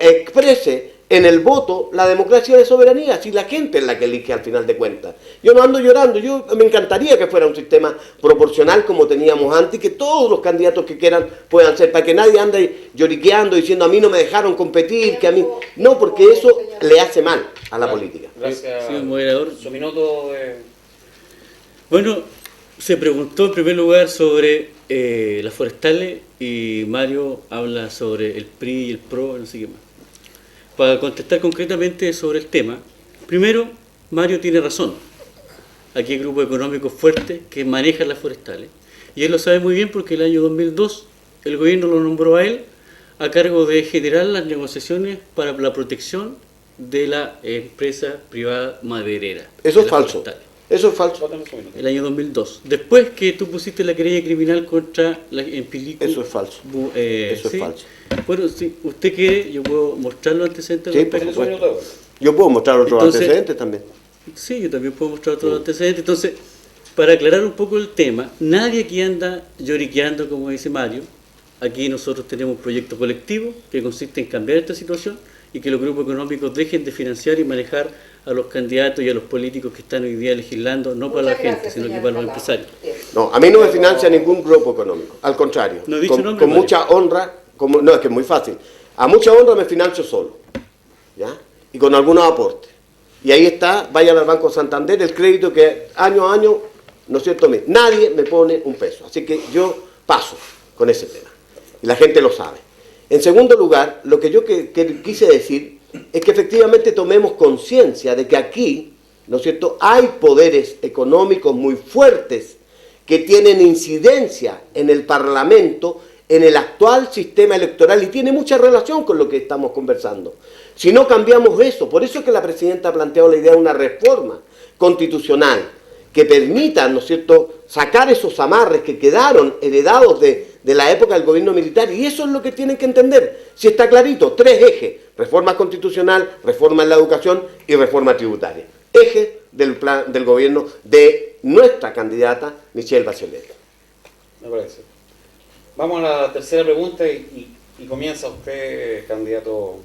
exprese en el voto la democracia de soberanía, si la gente es la que elige al final de cuentas. Yo no ando llorando, yo me encantaría que fuera un sistema proporcional como teníamos antes y que todos los candidatos que quieran puedan ser, para que nadie ande lloriqueando diciendo a mí no me dejaron competir, que a mí... No, porque eso le hace mal a la política. Gracias, Señor moderador. Su minuto de... Bueno, se preguntó en primer lugar sobre las forestales y Mario habla sobre el PRI y el PRO, no sé qué más. Para contestar concretamente sobre el tema, primero, Mario tiene razón. Aquí hay grupos económicos fuertes que manejan las forestales. Y él lo sabe muy bien porque el año 2002 el gobierno lo nombró a él a cargo de generar las negociaciones para la protección de la empresa privada maderera. Eso de es las falso. forestales. Eso es falso. El año 2002. Después que tú pusiste la querella criminal contra la Empilico. Eso es falso. Eso ¿sí? es falso. Bueno, si usted quiere, yo puedo mostrar los antecedentes. Sí, por supuesto. Yo puedo mostrar otros Entonces, antecedentes también. Sí, yo también puedo mostrar otros antecedentes. Entonces, para aclarar un poco el tema, nadie aquí anda lloriqueando, como dice Mario. Aquí nosotros tenemos un proyecto colectivo que consiste en cambiar esta situación y que los grupos económicos dejen de financiar y manejar a los candidatos y a los políticos que están hoy día legislando, no para la Muchas gente, gracias, sino que señor para los Calao. empresarios. No, a mí no me financia ningún grupo económico. Al contrario, No he dicho con nombre, mucha honra como, no, es que es muy fácil. A mucha honra me financio solo, ¿ya? Y con algunos aportes. Y ahí está, vayan al Banco Santander, el crédito que año a año, ¿no es cierto? Nadie me pone un peso. Así que yo paso con ese tema. Y la gente lo sabe. En segundo lugar, lo que yo quise decir es que efectivamente tomemos conciencia de que aquí, ¿no es cierto?, hay poderes económicos muy fuertes que tienen incidencia en el Parlamento, en el actual sistema electoral, y tiene mucha relación con lo que estamos conversando. Si no cambiamos eso, por eso es que la presidenta ha planteado la idea de una reforma constitucional que permita, ¿no es cierto?, sacar esos amarres que quedaron heredados de la época del gobierno militar, y eso es lo que tienen que entender. Si está clarito, 3 ejes: reforma constitucional, reforma en la educación y reforma tributaria. Eje del plan del gobierno de nuestra candidata Michelle Bachelet. Me parece. Vamos a la tercera pregunta y comienza usted, candidato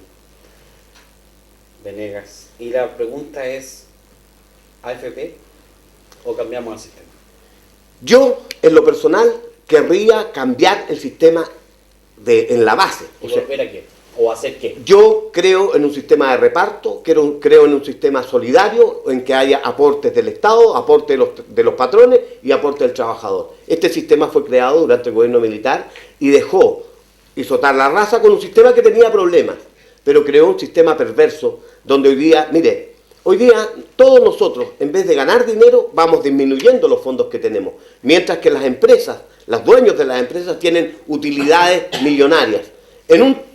Venegas. Y la pregunta es, ¿AFP o cambiamos el sistema? Yo, en lo personal, querría cambiar el sistema en la base. ¿Y O sea, volver a qué? ¿O hacer qué? yo creo en un sistema de reparto, creo en un sistema solidario, en que haya aportes del Estado, aportes de los patrones y aportes del trabajador. Este sistema fue creado durante el gobierno militar y hizo tabla rasa con un sistema que tenía problemas, pero creó un sistema perverso donde hoy día, mire, hoy día todos nosotros, en vez de ganar dinero, vamos disminuyendo los fondos que tenemos, mientras que las empresas, los dueños de las empresas tienen utilidades millonarias. En un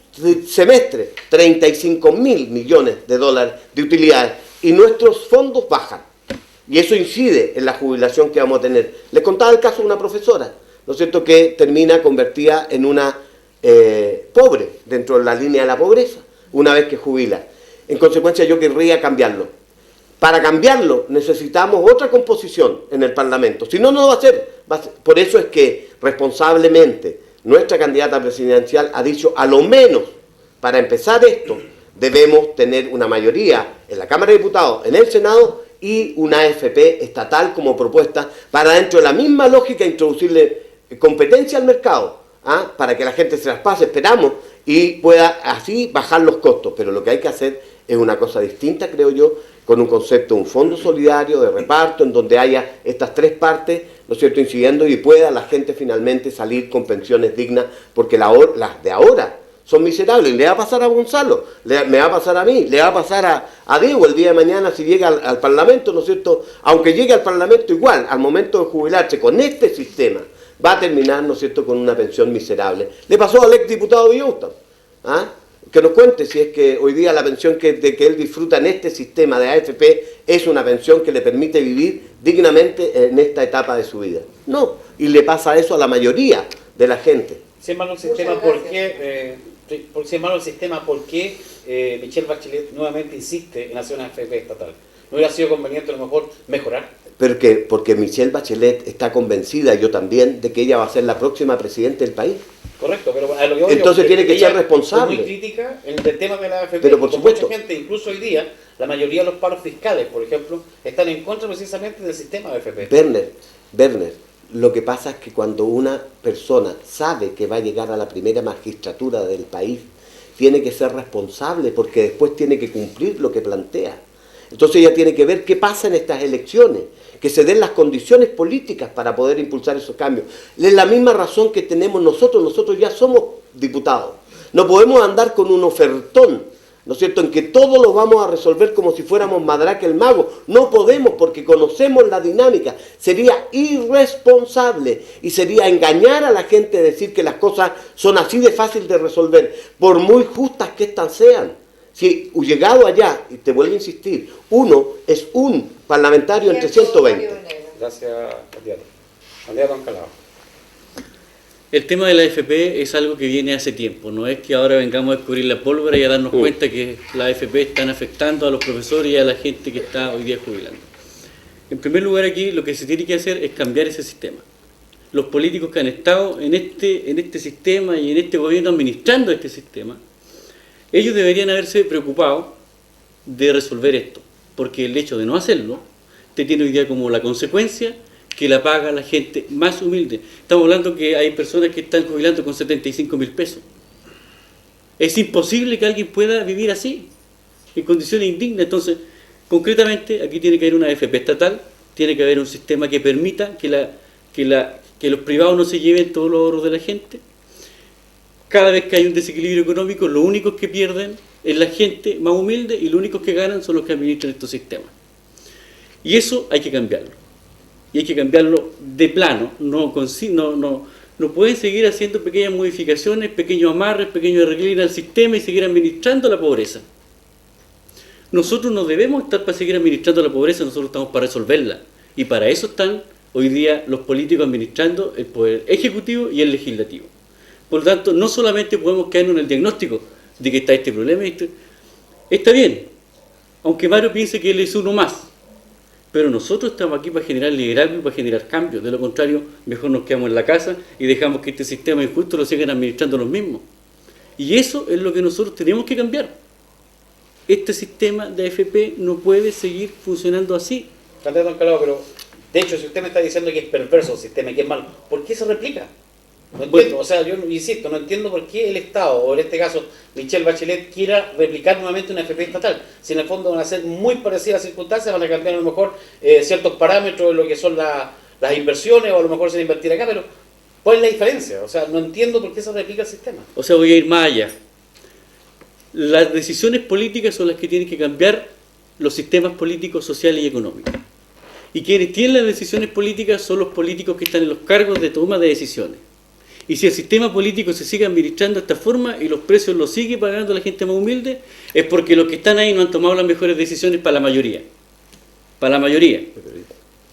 semestre, 35.000 millones de dólares de utilidades, y nuestros fondos bajan. Y eso incide en la jubilación que vamos a tener. Les contaba el caso de una profesora, ¿no es cierto?, que termina convertida en una pobre, dentro de la línea de la pobreza, una vez que jubila. En consecuencia, yo querría cambiarlo. Para cambiarlo necesitamos otra composición en el Parlamento. Si no, no va a ser. Por eso es que responsablemente nuestra candidata presidencial ha dicho, a lo menos, para empezar esto, debemos tener una mayoría en la Cámara de Diputados, en el Senado, y una AFP estatal como propuesta, para dentro de la misma lógica introducirle competencia al mercado, para que la gente se las pase, esperamos, y pueda así bajar los costos. Pero lo que hay que hacer es una cosa distinta, creo yo, con un concepto, un fondo solidario de reparto, en donde haya estas 3 partes, ¿no es cierto?, incidiendo, y pueda la gente finalmente salir con pensiones dignas, porque las de ahora son miserables. Le va a pasar a Gonzalo, me va a pasar a mí, le va a pasar a Diego el día de mañana si llega al Parlamento, ¿no es cierto? Aunque llegue al Parlamento igual, al momento de jubilarse con este sistema, va a terminar, ¿no es cierto?, con una pensión miserable. Le pasó al exdiputado Villauta, que nos cuente si es que hoy día la pensión que él disfruta en este sistema de AFP es una pensión que le permite vivir dignamente en esta etapa de su vida. No, y le pasa eso a la mayoría de la gente. Si es malo el sistema, ¿por qué Michelle Bachelet nuevamente insiste en hacer una AFP estatal? ¿No hubiera sido conveniente a lo mejor mejorar? Porque Michelle Bachelet está convencida, y yo también, de que ella va a ser la próxima presidenta del país. Correcto, pero a lo que entonces tiene que ser responsable. Es muy crítica en el tema de la AFP. Pero por supuesto. Mucha gente, incluso hoy día, la mayoría de los paros fiscales, por ejemplo, están en contra precisamente del sistema de AFP. Werner, lo que pasa es que cuando una persona sabe que va a llegar a la primera magistratura del país, tiene que ser responsable, porque después tiene que cumplir lo que plantea. Entonces ella tiene que ver qué pasa en estas elecciones, que se den las condiciones políticas para poder impulsar esos cambios. Es la misma razón que tenemos nosotros ya somos diputados. No podemos andar con un ofertón, ¿no es cierto?, en que todo lo vamos a resolver como si fuéramos Madraque el mago. No podemos, porque conocemos la dinámica. Sería irresponsable y sería engañar a la gente decir que las cosas son así de fácil de resolver, por muy justas que éstas sean. Si llegado allá, y te vuelvo a insistir, uno es un parlamentario entre 120. Gracias, candidato. Candidato Ancalao. El tema de la AFP es algo que viene hace tiempo, no es que ahora vengamos a descubrir la pólvora y a darnos cuenta que la AFP están afectando a los profesores y a la gente que está hoy día jubilando. En primer lugar, aquí lo que se tiene que hacer es cambiar ese sistema. Los políticos que han estado en este sistema y en este gobierno administrando este sistema, ellos deberían haberse preocupado de resolver esto, porque el hecho de no hacerlo te tiene hoy día como la consecuencia que la paga la gente más humilde. Estamos hablando que hay personas que están jubilando con 75.000 pesos. Es imposible que alguien pueda vivir así, en condiciones indignas. Entonces, concretamente, aquí tiene que haber una AFP estatal, tiene que haber un sistema que permita que los privados no se lleven todos los ahorros de la gente. Cada vez que hay un desequilibrio económico, los únicos que pierden es la gente más humilde y los únicos que ganan son los que administran estos sistemas. Y eso hay que cambiarlo. Y hay que cambiarlo de plano. No pueden seguir haciendo pequeñas modificaciones, pequeños amarres, pequeños arreglos al sistema y seguir administrando la pobreza. Nosotros no debemos estar para seguir administrando la pobreza, nosotros estamos para resolverla. Y para eso están hoy día los políticos administrando el poder ejecutivo y el legislativo. Por lo tanto, no solamente podemos quedarnos en el diagnóstico de que está este problema. Está bien, aunque Mario piense que él es uno más. Pero nosotros estamos aquí para generar liderazgo y para generar cambios. De lo contrario, mejor nos quedamos en la casa y dejamos que este sistema injusto lo sigan administrando los mismos. Y eso es lo que nosotros tenemos que cambiar. Este sistema de AFP no puede seguir funcionando así. Candidato Encalado, pero de hecho, si usted me está diciendo que es perverso el sistema y que es malo, ¿por qué se replica? No entiendo, o sea, yo insisto, no entiendo por qué el Estado, o en este caso Michelle Bachelet, quiera replicar nuevamente una AFP estatal. Si en el fondo van a ser muy parecidas las circunstancias, van a cambiar a lo mejor ciertos parámetros de lo que son las inversiones, o a lo mejor se va a invertir acá, pero ¿cuál es la diferencia? O sea, no entiendo por qué se replica el sistema. O sea, voy a ir más allá. Las decisiones políticas son las que tienen que cambiar los sistemas políticos, sociales y económicos. Y quienes tienen las decisiones políticas son los políticos que están en los cargos de toma de decisiones. Y si el sistema político se sigue administrando de esta forma y los precios los sigue pagando la gente más humilde, es porque los que están ahí no han tomado las mejores decisiones para la mayoría. Para la mayoría.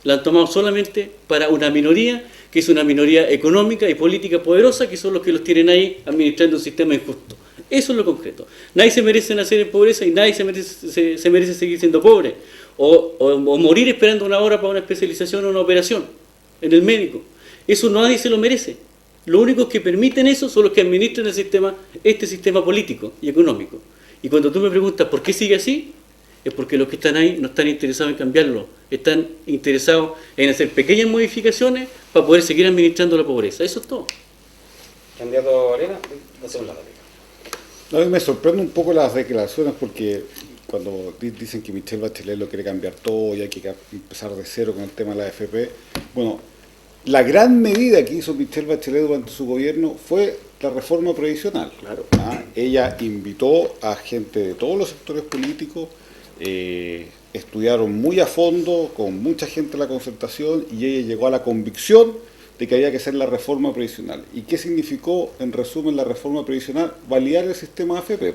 La han tomado solamente para una minoría, que es una minoría económica y política poderosa, que son los que los tienen ahí administrando un sistema injusto. Eso es lo concreto. Nadie se merece nacer en pobreza y nadie se merece seguir siendo pobre. O morir esperando una hora para una especialización o una operación en el médico. Eso nadie se lo merece. Los únicos que permiten eso son los que administran el sistema, este sistema político y económico. Y cuando tú me preguntas por qué sigue así, es porque los que están ahí no están interesados en cambiarlo. Están interesados en hacer pequeñas modificaciones para poder seguir administrando la pobreza. Eso es todo. Candidato Arena, hacemos la réplica. A mí me sorprende un poco las declaraciones porque cuando dicen que Michelle Bachelet lo quiere cambiar todo y hay que empezar de cero con el tema de la AFP, bueno, la gran medida que hizo Michelle Bachelet durante su gobierno fue la reforma previsional. Claro. Ella invitó a gente de todos los sectores políticos, estudiaron muy a fondo, con mucha gente en la concertación, y ella llegó a la convicción de que había que hacer la reforma previsional. ¿Y qué significó, en resumen, la reforma previsional? Validar el sistema AFP.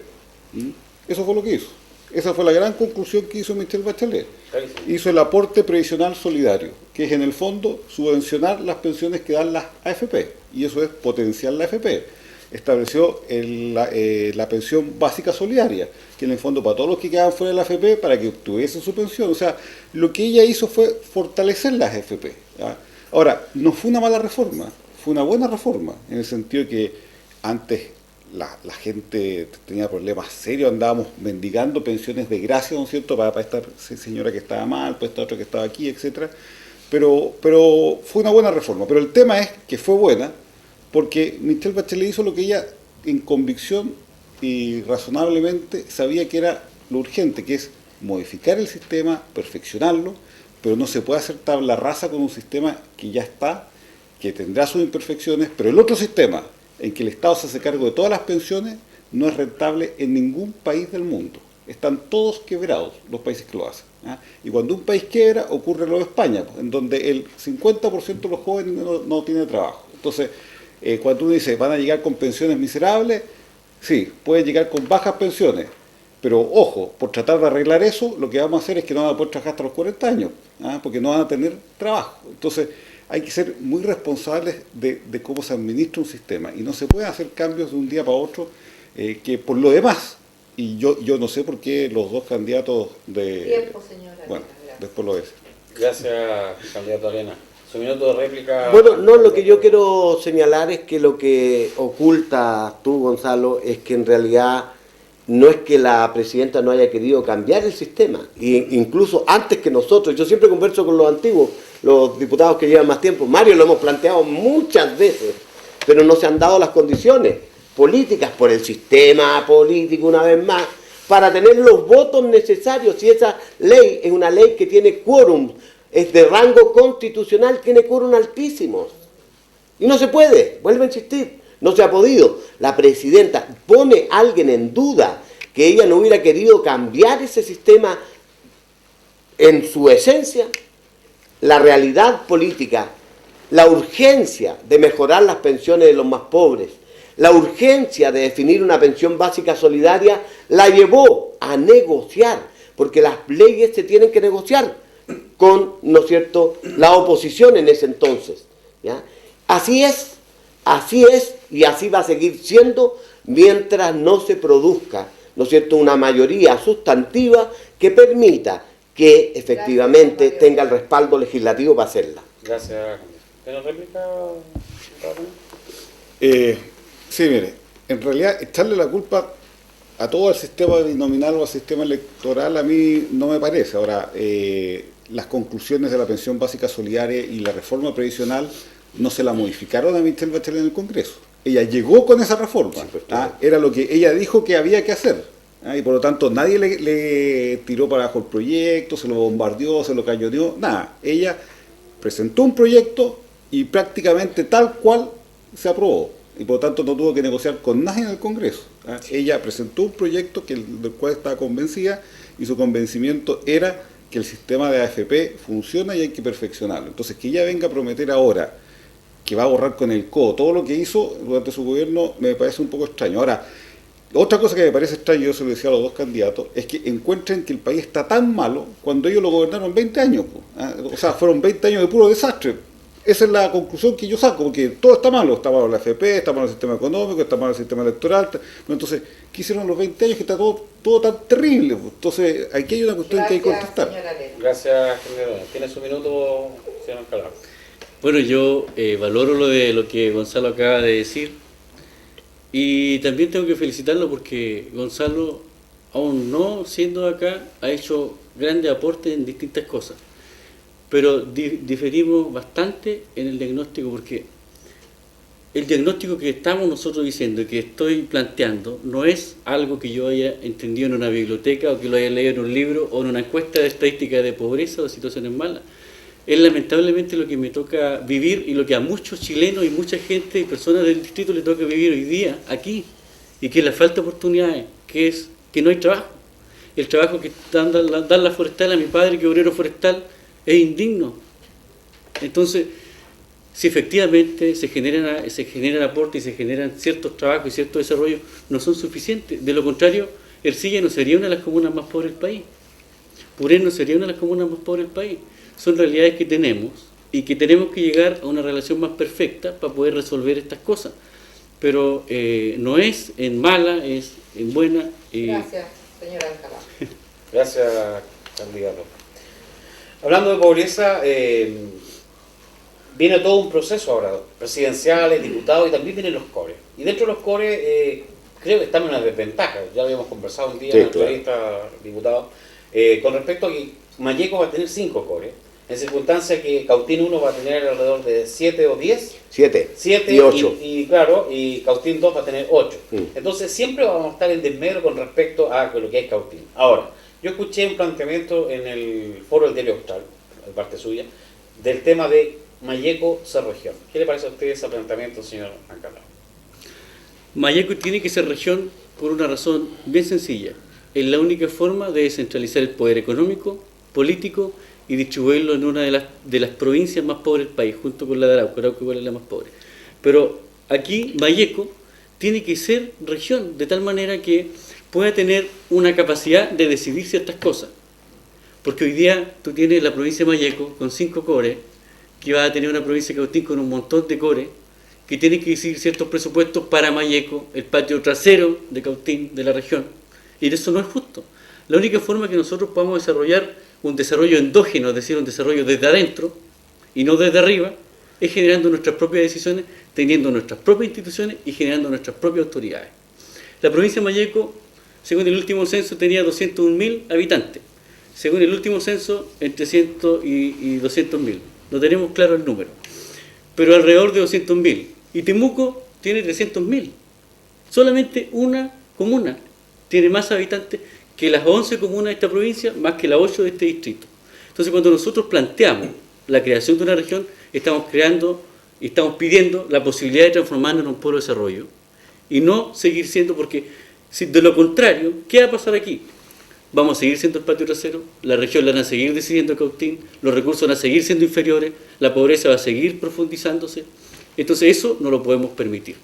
Eso fue lo que hizo. Esa fue la gran conclusión que hizo Michelle Bachelet. Hizo el aporte previsional solidario, que es en el fondo subvencionar las pensiones que dan las AFP, y eso es potenciar la AFP. Estableció la pensión básica solidaria, que en el fondo para todos los que quedaban fuera de la AFP, para que obtuviesen su pensión. O sea, lo que ella hizo fue fortalecer las AFP. ¿Ya? Ahora, no fue una mala reforma, fue una buena reforma, en el sentido que antes la gente tenía problemas serios, andábamos mendigando pensiones de gracia, ¿no es cierto?, para esta señora que estaba mal, para esta otra que estaba aquí, etcétera. Pero fue una buena reforma. Pero el tema es que fue buena porque Michelle Bachelet hizo lo que ella, en convicción y razonablemente, sabía que era lo urgente, que es modificar el sistema, perfeccionarlo, pero no se puede hacer tabla rasa con un sistema que ya está, que tendrá sus imperfecciones, pero el otro sistema, en que el Estado se hace cargo de todas las pensiones, no es rentable en ningún país del mundo. Están todos quebrados los países que lo hacen. Y cuando un país quiebra, ocurre lo de España, en donde el 50% de los jóvenes no tiene trabajo. Entonces, cuando uno dice, van a llegar con pensiones miserables, sí, pueden llegar con bajas pensiones, pero ojo, por tratar de arreglar eso, lo que vamos a hacer es que no van a poder trabajar hasta los 40 años, porque no van a tener trabajo. Entonces, hay que ser muy responsables de cómo se administra un sistema, y no se pueden hacer cambios de un día para otro, que por lo demás, y yo no sé por qué los dos candidatos de... Tiempo, señora. Bueno, después lo es. Gracias, candidato Arena. Su minuto de réplica. Bueno, no, lo que yo quiero señalar es que lo que oculta tú, Gonzalo, es que en realidad no es que la presidenta no haya querido cambiar el sistema, incluso antes que nosotros. Yo siempre converso con los antiguos, los diputados que llevan más tiempo. Mario, lo hemos planteado muchas veces, pero no se han dado las condiciones. políticas por el sistema político una vez más, para tener los votos necesarios. Si esa ley es una ley que tiene quórum, es de rango constitucional, tiene quórum altísimos. Y no se puede, vuelvo a insistir, no se ha podido. La presidenta pone a alguien en duda que ella no hubiera querido cambiar ese sistema en su esencia. La realidad política, la urgencia de mejorar las pensiones de los más pobres, la urgencia de definir una pensión básica solidaria, la llevó a negociar, porque las leyes se tienen que negociar con, ¿no es cierto?, la oposición en ese entonces, ¿ya? Así es, y así va a seguir siendo mientras no se produzca, ¿no es cierto?, una mayoría sustantiva que permita que efectivamente Gracias, tenga el respaldo legislativo para hacerla. Gracias. ¿Tiene réplica? Sí, mire, en realidad echarle la culpa a todo el sistema binominal o al sistema electoral a mí no me parece. Ahora, las conclusiones de la pensión básica solidaria y la reforma previsional no se la modificaron a Michelle Bachelet en el Congreso. Ella llegó con esa reforma, Sí, pues, claro. era lo que ella dijo que había que hacer, y por lo tanto nadie le tiró para abajo el proyecto, se lo bombardeó, se lo cañoneó, nada. Ella presentó un proyecto y prácticamente tal cual se aprobó, y por lo tanto no tuvo que negociar con nadie en el Congreso. Ella presentó un proyecto del cual estaba convencida, y su convencimiento era que el sistema de AFP funciona y hay que perfeccionarlo. Entonces, que ella venga a prometer ahora que va a borrar con el codo todo lo que hizo durante su gobierno, me parece un poco extraño. Ahora, otra cosa que me parece extraño, yo se lo decía a los dos candidatos, es que encuentren que el país está tan malo cuando ellos lo gobernaron 20 años. O sea, fueron 20 años de puro desastre. Esa es la conclusión que yo saco, porque todo está malo la AFP, está malo el sistema económico, está malo el sistema electoral. Entonces, ¿qué hicieron los 20 años que está todo tan terrible? Entonces, aquí hay una cuestión que hay que contestar. Señora Elena. Gracias, general. ¿Tiene su minuto, señor Alcalá? Bueno, yo valoro lo que Gonzalo acaba de decir, y también tengo que felicitarlo porque Gonzalo, aún no siendo acá, ha hecho grandes aportes en distintas cosas, pero diferimos bastante en el diagnóstico, porque el diagnóstico que estamos nosotros diciendo y que estoy planteando no es algo que yo haya entendido en una biblioteca o que lo haya leído en un libro o en una encuesta de estadística de pobreza o de situaciones malas. Es lamentablemente lo que me toca vivir y lo que a muchos chilenos y mucha gente y personas del distrito le toca vivir hoy día aquí, y que es la falta de oportunidades, que es que no hay trabajo. El trabajo que dan la forestal a mi padre, que es obrero forestal, es indigno. Entonces, si efectivamente se generan aportes y se generan ciertos trabajos y ciertos desarrollos, no son suficientes. De lo contrario, Ercilla no sería una de las comunas más pobres del país. Purén no sería una de las comunas más pobres del país. Son realidades que tenemos y que tenemos que llegar a una relación más perfecta para poder resolver estas cosas. Pero no es en mala, es en buena. Gracias, señora Alcalá. Gracias, candidato. Hablando de pobreza, viene todo un proceso ahora, presidenciales, diputados, y también vienen los cores. Y dentro de los cores creo que estamos en una desventaja. Ya habíamos conversado un día en la entrevista, diputado, con respecto a que Malleco va a tener 5 cores, en circunstancia que Cautín 1 va a tener alrededor de 7 o 10. 7 7 y 8. Y claro, y Cautín 2 va a tener 8. Entonces siempre vamos a estar en desmedro con respecto a lo que es Cautín. Ahora, yo escuché un planteamiento en el foro del Diario Austral, de parte suya, del tema de Malleco ser región. ¿Qué le parece a usted ese planteamiento, señor Alcalá? Malleco tiene que ser región por una razón bien sencilla. Es la única forma de descentralizar el poder económico, político y distribuirlo en una de las provincias más pobres del país, junto con la de Arauco. Arauco igual es la más pobre. Pero aquí Malleco tiene que ser región, de tal manera que pueda tener una capacidad de decidir ciertas cosas. Porque hoy día tú tienes la provincia de Malleco con 5 cores, que va a tener una provincia de Cautín con un montón de cores, que tiene que decidir ciertos presupuestos para Malleco, el patio trasero de Cautín, de la región. Y eso no es justo. La única forma que nosotros podamos desarrollar un desarrollo endógeno, es decir, un desarrollo desde adentro y no desde arriba, es generando nuestras propias decisiones, teniendo nuestras propias instituciones y generando nuestras propias autoridades. La provincia de Malleco, según el último censo, tenía 201.000 habitantes. Según el último censo, entre 100 y 200.000. No tenemos claro el número, pero alrededor de 200.000. Y Temuco tiene 300.000. Solamente una comuna tiene más habitantes que las 11 comunas de esta provincia, más que las 8 de este distrito. Entonces, cuando nosotros planteamos la creación de una región, estamos creando y estamos pidiendo la posibilidad de transformarnos en un polo de desarrollo y no seguir siendo, porque si de lo contrario, ¿qué va a pasar aquí? Vamos a seguir siendo el patio trasero, la región la van a seguir decidiendo Cautín, los recursos van a seguir siendo inferiores, la pobreza va a seguir profundizándose. Entonces eso no lo podemos permitir.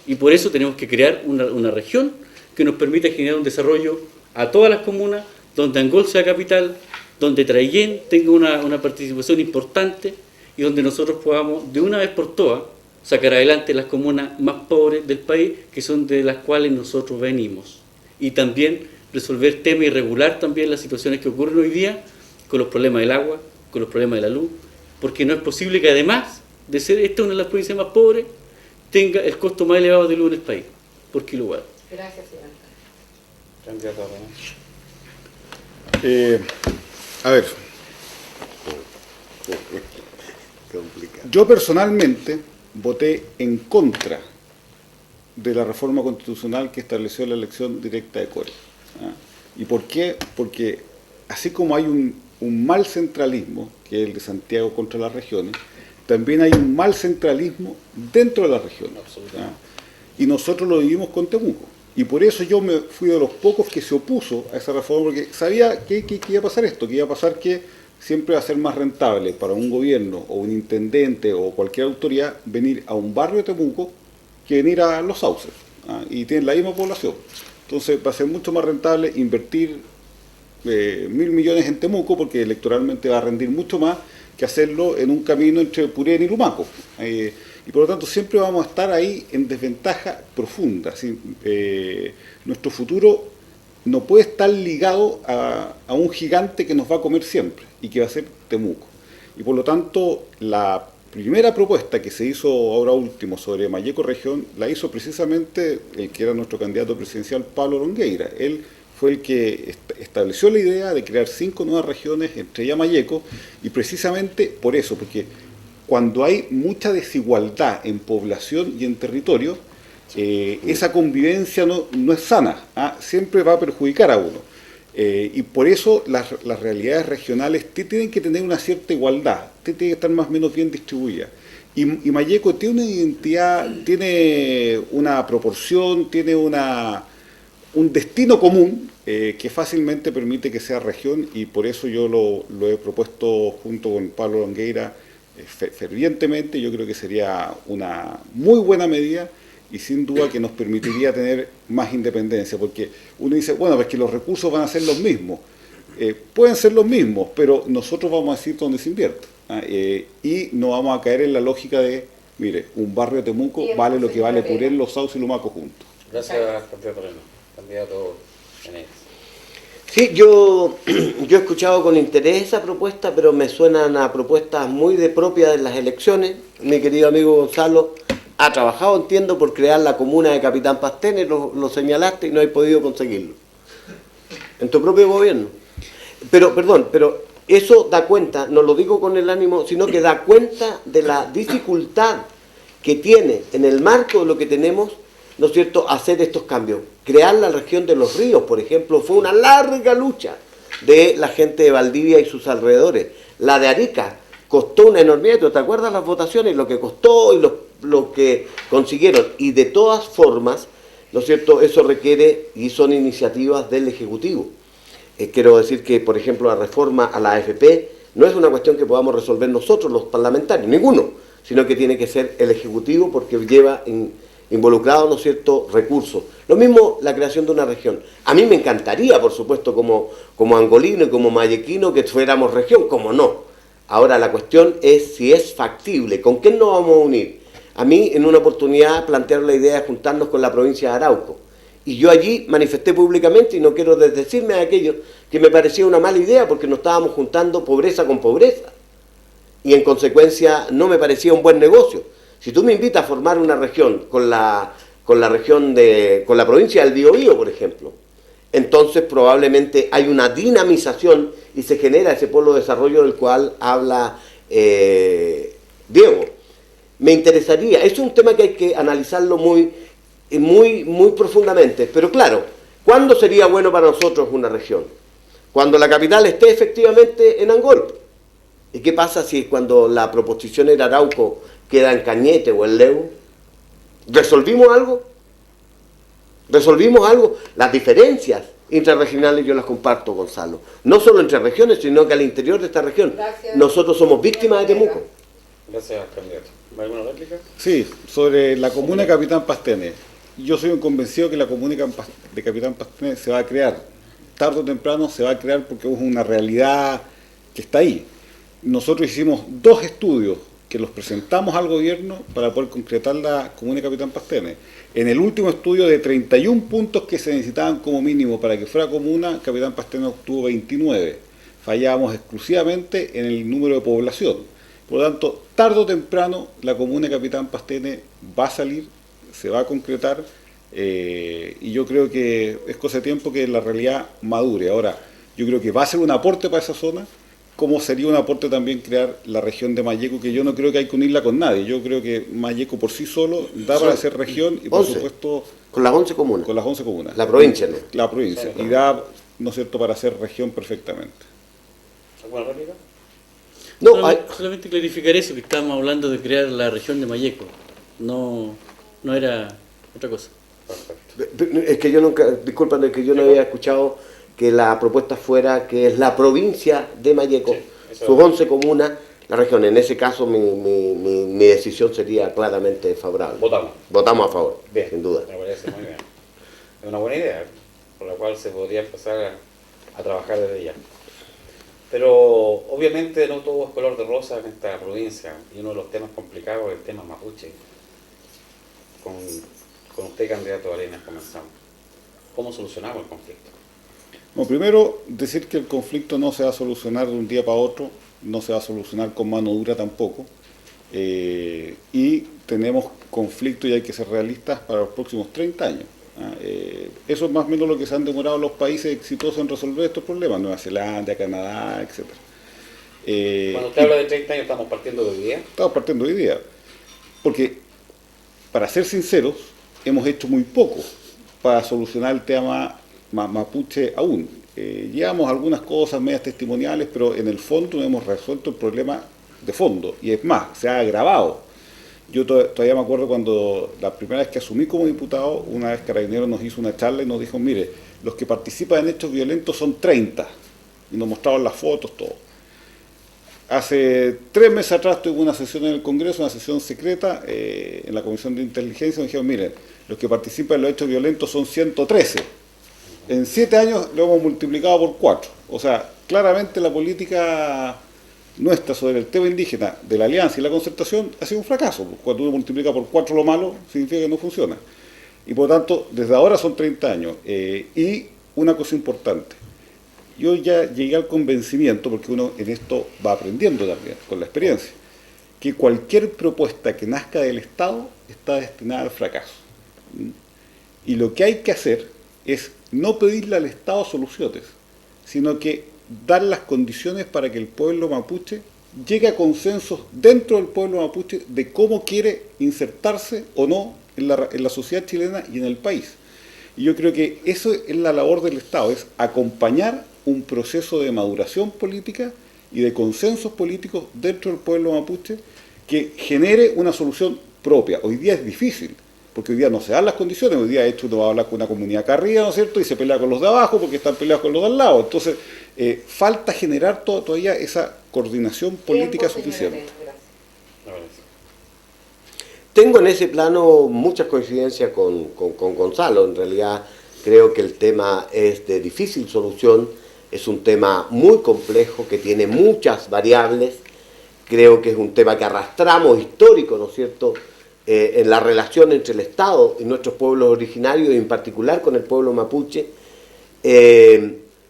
Y por eso tenemos que crear una región que nos permita generar un desarrollo a todas las comunas, donde Angol sea capital, donde Traillén tenga una participación importante y donde nosotros podamos de una vez por todas sacar adelante las comunas más pobres del país, que son de las cuales nosotros venimos. Y también resolver temas y regular también las situaciones que ocurren hoy día con los problemas del agua, con los problemas de la luz, porque no es posible que además de ser esta una de las provincias más pobres, tenga el costo más elevado de luz en el país, por kilowatt. Gracias, señor. Candidato René. A ver, Complicado. yo personalmente voté en contra de la reforma constitucional que estableció la elección directa de Core. ¿Ah? ¿Y por qué? Porque así como hay un mal centralismo, que es el de Santiago contra las regiones, también hay un mal centralismo dentro de las regiones. Absolutamente. ¿Ah? Y nosotros lo vivimos con Temuco. Y por eso yo me fui de los pocos que se opuso a esa reforma, porque sabía que iba a pasar esto, que iba a pasar que siempre va a ser más rentable para un gobierno o un intendente o cualquier autoridad venir a un barrio de Temuco que venir a Los Sauces. ¿Ah? Y tienen la misma población. Entonces va a ser mucho más rentable invertir 1.000 millones en Temuco, porque electoralmente va a rendir mucho más que hacerlo en un camino entre Purén y Lumaco. Y por lo tanto siempre vamos a estar ahí en desventaja profunda. ¿Sí? Nuestro futuro no puede estar ligado a un gigante que nos va a comer siempre y que va a ser Temuco. Y por lo tanto la primera propuesta que se hizo ahora último sobre Malleco Región la hizo precisamente el que era nuestro candidato presidencial, Pablo Longueira. Él fue el que estableció la idea de crear 5 nuevas regiones, entre ellas Malleco, y precisamente por eso, porque cuando hay mucha desigualdad en población y en territorio, esa convivencia no es sana, ¿ah? Siempre va a perjudicar a uno. Y por eso las realidades regionales tienen que tener una cierta igualdad, tienen que estar más o menos bien distribuidas. Y Malleco tiene una identidad, tiene una proporción, tiene un destino común que fácilmente permite que sea región, y por eso yo lo he propuesto junto con Pablo Longueira fervientemente. Yo creo que sería una muy buena medida y sin duda que nos permitiría tener más independencia, porque uno dice, bueno, pues que los recursos van a ser los mismos. Pueden ser los mismos, pero nosotros vamos a decir dónde se invierte. Y no vamos a caer en la lógica de, mire, un barrio de Temuco vale lo que vale Purén, Los Sauces y Lumaco juntos. Gracias, candidato René. Candidato René. Sí, yo he escuchado con interés esa propuesta, pero me suenan a propuestas muy de propia de las elecciones. Mi querido amigo Gonzalo ha trabajado, entiendo, por crear la comuna de Capitán Pastene, lo señalaste y no he podido conseguirlo. En tu propio gobierno. Pero eso da cuenta, no lo digo con el ánimo, sino que da cuenta de la dificultad que tiene en el marco de lo que tenemos, ¿no es cierto?, hacer estos cambios. Crear la región de los ríos, por ejemplo, fue una larga lucha de la gente de Valdivia y sus alrededores. La de Arica costó una enormidad, ¿te acuerdas las votaciones? Lo que costó y lo que consiguieron. Y de todas formas, ¿no es cierto?, eso requiere y son iniciativas del Ejecutivo. Quiero decir que, por ejemplo, la reforma a la AFP no es una cuestión que podamos resolver nosotros los parlamentarios, ninguno, sino que tiene que ser el Ejecutivo, porque lleva involucrado, ¿no es cierto?, recursos. Lo mismo la creación de una región. A mí me encantaría, por supuesto, como angolino y como mallequino, que fuéramos región, como no. Ahora la cuestión es si es factible, ¿con quién nos vamos a unir? A mí en una oportunidad plantearon la idea de juntarnos con la provincia de Arauco. Y yo allí manifesté públicamente, y no quiero desdecirme de aquello, que me parecía una mala idea porque nos estábamos juntando pobreza con pobreza. Y en consecuencia no me parecía un buen negocio. Si tú me invitas a formar una región con la provincia del Biobío, por ejemplo, entonces probablemente hay una dinamización y se genera ese polo de desarrollo del cual habla Diego. Me interesaría, es un tema que hay que analizarlo muy muy, muy profundamente. Pero claro, ¿cuándo sería bueno para nosotros una región? Cuando la capital esté efectivamente en Angol. ¿Y qué pasa si cuando la proposición en Arauco queda en Cañete o en Leu? ¿Resolvimos algo? ¿Resolvimos algo? Las diferencias intrarregionales yo las comparto, Gonzalo. No solo entre regiones, sino que al interior de esta región. Gracias. Nosotros somos víctimas de Temuco. Gracias, candidato. ¿Alguna réplica? Sí, sobre la comuna de Capitán Pastene. Yo soy un convencido que la comuna de Capitán Pastene se va a crear. Tarde o temprano se va a crear porque es una realidad que está ahí. Nosotros hicimos 2 estudios que los presentamos al gobierno para poder concretar la comuna de Capitán Pastene. En el último estudio de 31 puntos que se necesitaban como mínimo para que fuera comuna, Capitán Pastene obtuvo 29. Fallábamos exclusivamente en el número de población. Por lo tanto, tarde o temprano la comuna de Capitán Pastene va a salir, se va a concretar, y yo creo que es cosa de tiempo que la realidad madure. Ahora, yo creo que va a ser un aporte para esa zona, como sería un aporte también crear la región de Malleco, que yo no creo que hay que unirla con nadie. Yo creo que Malleco por sí solo da para ser región y por 11, supuesto con las 11 comunas. con las 11 comunas. La provincia, ¿no? La provincia. Y da, ¿no es cierto?, para ser región perfectamente. ¿Alguna réplica? No, hay, Solamente clarificar eso, que estábamos hablando de crear la región de Malleco. No era otra cosa. Perfecto. es que yo nunca, disculpen, es que yo no había escuchado que la propuesta fuera que es la provincia de Malleco, Sí, eso sus es. 11 comunas, la región. En ese caso mi decisión sería claramente favorable. Votamos. Votamos a favor, Bien. sin duda. Me parece muy bien. Es una buena idea, por la cual se podría empezar a trabajar desde ya. Pero obviamente no todo es color de rosa en esta provincia, y uno de los temas complicados es el tema mapuche. Con usted, candidato Arenas, comenzamos. ¿Cómo solucionamos el conflicto? Bueno, primero, decir que el conflicto no se va a solucionar de un día para otro, no se va a solucionar con mano dura tampoco, y tenemos conflicto, y hay que ser realistas, para los próximos 30 años. Eso es más o menos lo que se han demorado los países exitosos en resolver estos problemas, Nueva Zelanda, Canadá, etc. Cuando usted habla de 30 años, ¿estamos partiendo de hoy día? Estamos partiendo hoy día, porque, para ser sinceros, hemos hecho muy poco para solucionar el tema mapuche aún. Llevamos algunas cosas medias testimoniales, pero en el fondo no hemos resuelto el problema de fondo, y es más, se ha agravado. Yo todavía me acuerdo cuando la primera vez que asumí como diputado, una vez Carabineros nos hizo una charla y nos dijo, mire, los que participan en hechos violentos son 30, y nos mostraban las fotos, todo. Hace 3 meses atrás tuve una sesión en el Congreso, una sesión secreta, en la Comisión de Inteligencia, nos dijeron, miren, los que participan en los hechos violentos son 113. En 7 años lo hemos multiplicado por 4. O sea, claramente la política nuestra sobre el tema indígena de la alianza y la concertación ha sido un fracaso. Cuando uno multiplica por 4 lo malo, significa que no funciona. Y por lo tanto, desde ahora son 30 años. Y una cosa importante, yo ya llegué al convencimiento, porque uno en esto va aprendiendo también, con la experiencia, que cualquier propuesta que nazca del Estado está destinada al fracaso. Y lo que hay que hacer es no pedirle al Estado soluciones, sino que dar las condiciones para que el pueblo mapuche llegue a consensos dentro del pueblo mapuche de cómo quiere insertarse o no en la sociedad chilena y en el país. Y yo creo que eso es la labor del Estado, es acompañar un proceso de maduración política y de consensos políticos dentro del pueblo mapuche que genere una solución propia. Hoy día es difícil, porque hoy día no se dan las condiciones. Hoy día, de hecho, uno va a hablar con una comunidad acá arriba, ¿no es cierto?, y se pelea con los de abajo porque están peleados con los de al lado. Entonces, falta generar todavía esa coordinación política Tiempo, suficiente. señores, gracias. Me parece. Tengo en ese plano muchas coincidencias con Gonzalo. En realidad creo que el tema es de difícil solución, es un tema muy complejo que tiene muchas variables. Creo que es un tema que arrastramos histórico, ¿no es cierto?, en la relación entre el Estado y nuestros pueblos originarios, y en particular con el pueblo mapuche.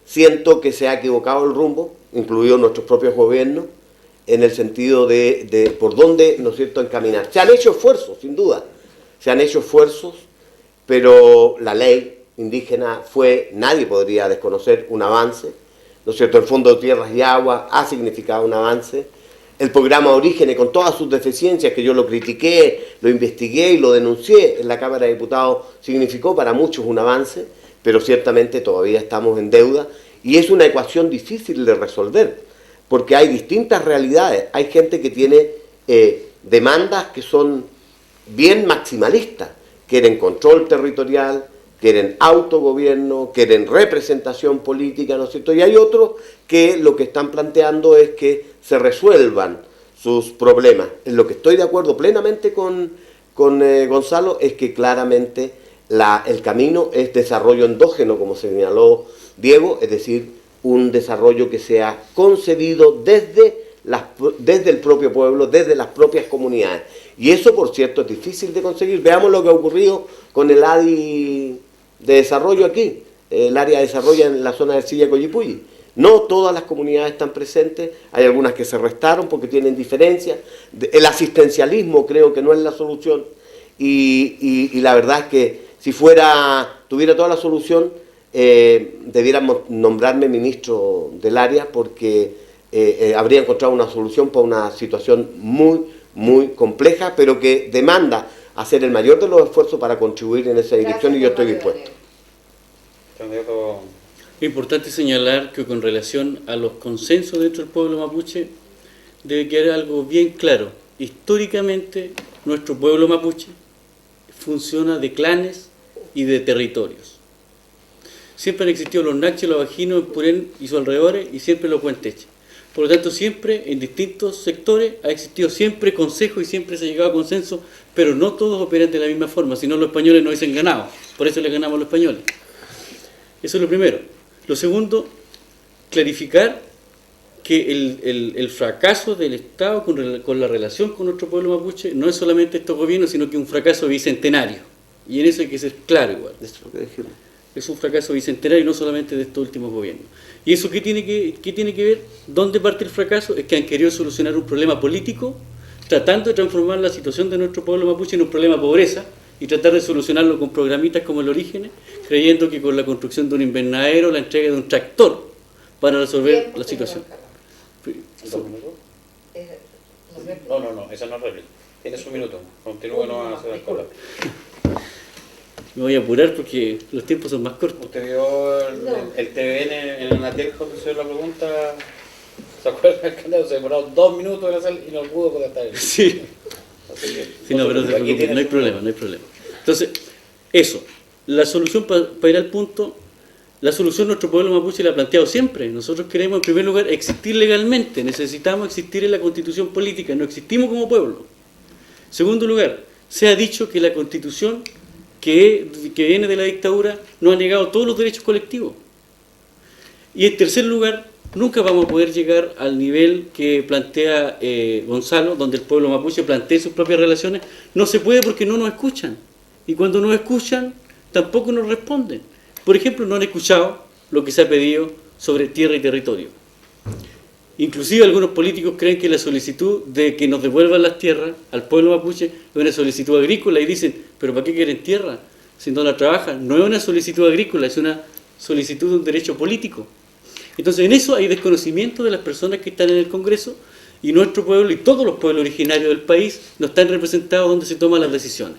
Siento que se ha equivocado el rumbo, incluido nuestros propios gobiernos, en el sentido de por dónde, ¿no es cierto?, encaminar. Se han hecho esfuerzos, sin duda, se han hecho esfuerzos, pero la ley indígena nadie podría desconocer un avance, ¿no es cierto? El Fondo de Tierras y Agua ha significado un avance, el programa Orígenes con todas sus deficiencias, que yo lo critiqué, lo investigué y lo denuncié en la Cámara de Diputados, significó para muchos un avance, pero ciertamente todavía estamos en deuda y es una ecuación difícil de resolver, porque hay distintas realidades. Hay gente que tiene demandas que son bien maximalistas, quieren control territorial, quieren autogobierno, quieren representación política, ¿no es cierto? Y hay otros que lo que están planteando es que se resuelvan sus problemas. En lo que estoy de acuerdo plenamente con Gonzalo es que claramente el camino es desarrollo endógeno, como señaló Diego, es decir, un desarrollo que sea concebido desde el propio pueblo, desde las propias comunidades. Y eso, por cierto, es difícil de conseguir. Veamos lo que ha ocurrido con el ADI de desarrollo aquí, el área de desarrollo en la zona de Ercilla Coyipulli. No todas las comunidades están presentes, hay algunas que se restaron porque tienen diferencias. El asistencialismo creo que no es la solución y la verdad es que si tuviera toda la solución, debiéramos nombrarme ministro del área porque habría encontrado una solución para una situación muy, muy compleja, pero que demanda hacer el mayor de los esfuerzos para contribuir en esa dirección. Gracias, y yo estoy dispuesto. Es importante señalar que con relación a los consensos dentro del pueblo mapuche debe quedar algo bien claro. Históricamente nuestro pueblo mapuche funciona de clanes y de territorios. Siempre han existido los nachos, los bajinos, el Purén y sus alrededores, y siempre los puenteches. Por lo tanto, siempre en distintos sectores ha existido siempre consejo y siempre se ha llegado a consenso, pero no todos operan de la misma forma, si no los españoles no hubiesen ganado. Por eso les ganamos a los españoles. Eso es lo primero. Lo segundo, clarificar que el fracaso del Estado con la relación con nuestro pueblo mapuche no es solamente estos gobiernos, sino que es un fracaso bicentenario. Y en eso hay que ser claro igual. Es un fracaso bicentenario y no solamente de estos últimos gobiernos. ¿Y eso qué tiene que ver? ¿Dónde parte el fracaso? Es que han querido solucionar un problema político tratando de transformar la situación de nuestro pueblo mapuche en un problema de pobreza y tratar de solucionarlo con programitas como el Orígenes, creyendo que con la construcción de un invernadero, la entrega de un tractor para resolver la situación. ¿2 minutos? No, esa no es réplica. Tienes un minuto. Continúa, no vas a hacer cola. Me voy a apurar porque los tiempos son más cortos. ¿Usted vio el TVN en Anatel cuando hizo la pregunta? ¿Se acuerda del canal? Se demoró 2 minutos en hacer y no pudo contestar. Sí. Sí, no, pero no hay problema, no hay problema. Entonces, eso. La solución, para ir al punto, la solución nuestro pueblo mapuche la ha planteado siempre. Nosotros queremos, en primer lugar, existir legalmente. Necesitamos existir en la constitución política. No existimos como pueblo. En segundo lugar, se ha dicho que la constitución que viene de la dictadura nos ha negado todos los derechos colectivos. Y en tercer lugar, nunca vamos a poder llegar al nivel que plantea Gonzalo, donde el pueblo mapuche plantea sus propias relaciones. No se puede porque no nos escuchan. Y cuando nos escuchan, tampoco nos responden. Por ejemplo, no han escuchado lo que se ha pedido sobre tierra y territorio. Inclusive algunos políticos creen que la solicitud de que nos devuelvan las tierras al pueblo mapuche es una solicitud agrícola y dicen, pero ¿para qué quieren tierra si no la trabajan? No es una solicitud agrícola, es una solicitud de un derecho político. Entonces en eso hay desconocimiento de las personas que están en el Congreso y nuestro pueblo y todos los pueblos originarios del país no están representados donde se toman las decisiones.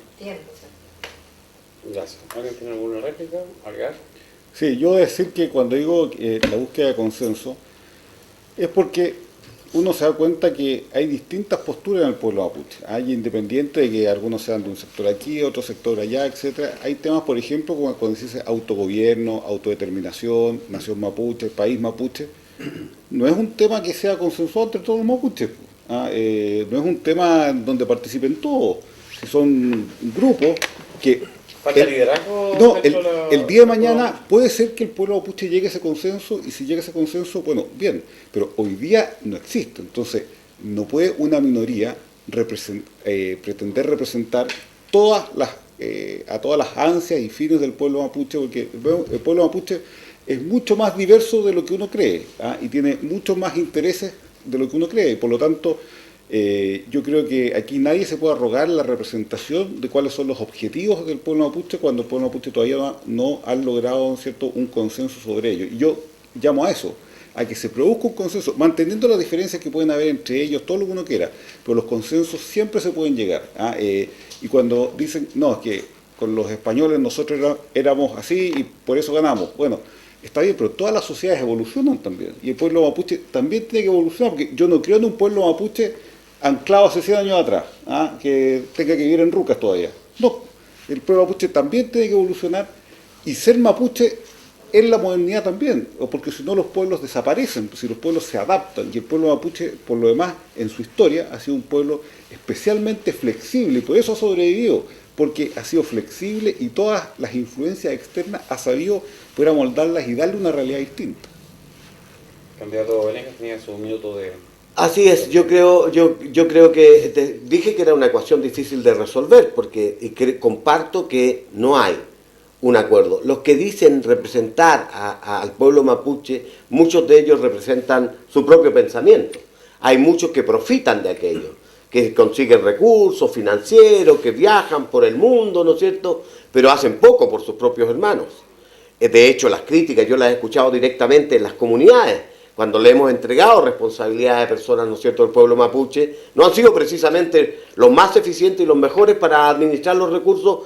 Gracias. ¿Alguien tiene alguna réplica? ¿Agregar? Sí, yo voy a decir que cuando digo la búsqueda de consenso es porque uno se da cuenta que hay distintas posturas en el pueblo mapuche. Hay independiente de que algunos sean de un sector aquí, otro sector allá, etcétera. Hay temas, por ejemplo, como cuando se dice autogobierno, autodeterminación, nación mapuche, país mapuche. No es un tema que sea consensuado entre todos los mapuches. No es un tema donde participen todos. Son grupos que... ¿Falta liderazgo? No, el día de mañana puede ser que el pueblo mapuche llegue a ese consenso y si llega a ese consenso, bueno, bien, pero hoy día no existe. Entonces, no puede una minoría pretender representar a todas las ansias y fines del pueblo mapuche, porque el pueblo mapuche es mucho más diverso de lo que uno cree y tiene muchos más intereses de lo que uno cree. Por lo tanto, yo creo que aquí nadie se puede arrogar la representación de cuáles son los objetivos del pueblo mapuche cuando el pueblo mapuche todavía no ha logrado, ¿cierto?, un consenso sobre ello. Y yo llamo a eso, a que se produzca un consenso, manteniendo las diferencias que pueden haber entre ellos, todo lo que uno quiera, pero los consensos siempre se pueden llegar. Y cuando dicen, no, es que con los españoles nosotros éramos así y por eso ganamos, bueno, está bien, pero todas las sociedades evolucionan también, y el pueblo mapuche también tiene que evolucionar, porque yo no creo en un pueblo mapuche anclado hace 100 años atrás, que tenga que vivir en rucas todavía. No, el pueblo mapuche también tiene que evolucionar y ser mapuche en la modernidad también, porque si no los pueblos desaparecen, si los pueblos se adaptan, y el pueblo mapuche, por lo demás, en su historia, ha sido un pueblo especialmente flexible, y por eso ha sobrevivido, porque ha sido flexible y todas las influencias externas ha sabido poder amoldarlas y darle una realidad distinta. Candidato Venegas tenía su minuto de... Así es, yo creo que dije que era una ecuación difícil de resolver, porque comparto que no hay un acuerdo. Los que dicen representar al pueblo mapuche, muchos de ellos representan su propio pensamiento. Hay muchos que profitan de aquello, que consiguen recursos financieros, que viajan por el mundo, ¿no es cierto?, pero hacen poco por sus propios hermanos. De hecho, las críticas yo las he escuchado directamente en las comunidades, cuando le hemos entregado responsabilidades a personas, ¿no es cierto?, del pueblo mapuche, no han sido precisamente los más eficientes y los mejores para administrar los recursos.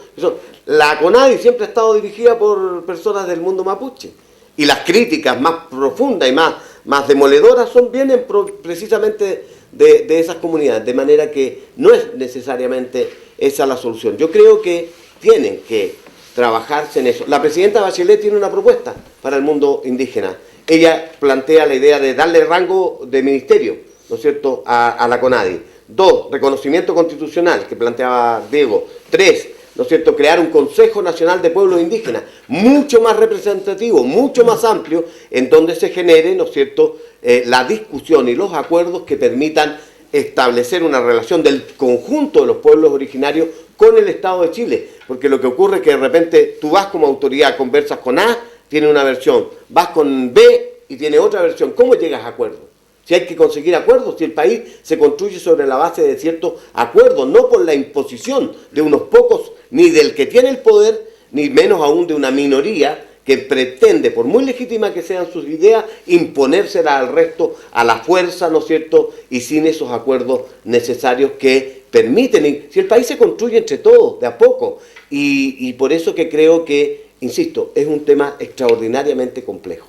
La CONADI siempre ha estado dirigida por personas del mundo mapuche, y las críticas más profundas y más demoledoras vienen precisamente de esas comunidades, de manera que no es necesariamente esa la solución. Yo creo que tienen que trabajarse en eso. La presidenta Bachelet tiene una propuesta para el mundo indígena. Ella plantea la idea de darle rango de ministerio, ¿no es cierto?, a la CONADI. 2, reconocimiento constitucional, que planteaba Diego. 3, ¿no es cierto?, crear un Consejo Nacional de Pueblos Indígenas, mucho más representativo, mucho más amplio, en donde se genere, ¿no es cierto?, la discusión y los acuerdos que permitan establecer una relación del conjunto de los pueblos originarios con el Estado de Chile. Porque lo que ocurre es que de repente tú vas como autoridad, conversas con A, tiene una versión, vas con B y tiene otra versión. ¿Cómo llegas a acuerdos? Si hay que conseguir acuerdos, si el país se construye sobre la base de ciertos acuerdos, no por la imposición de unos pocos, ni del que tiene el poder, ni menos aún de una minoría que pretende, por muy legítima que sean sus ideas, imponérsela al resto a la fuerza, ¿no es cierto?, y sin esos acuerdos necesarios que permiten. Si el país se construye entre todos, de a poco, y por eso que creo que, insisto, es un tema extraordinariamente complejo.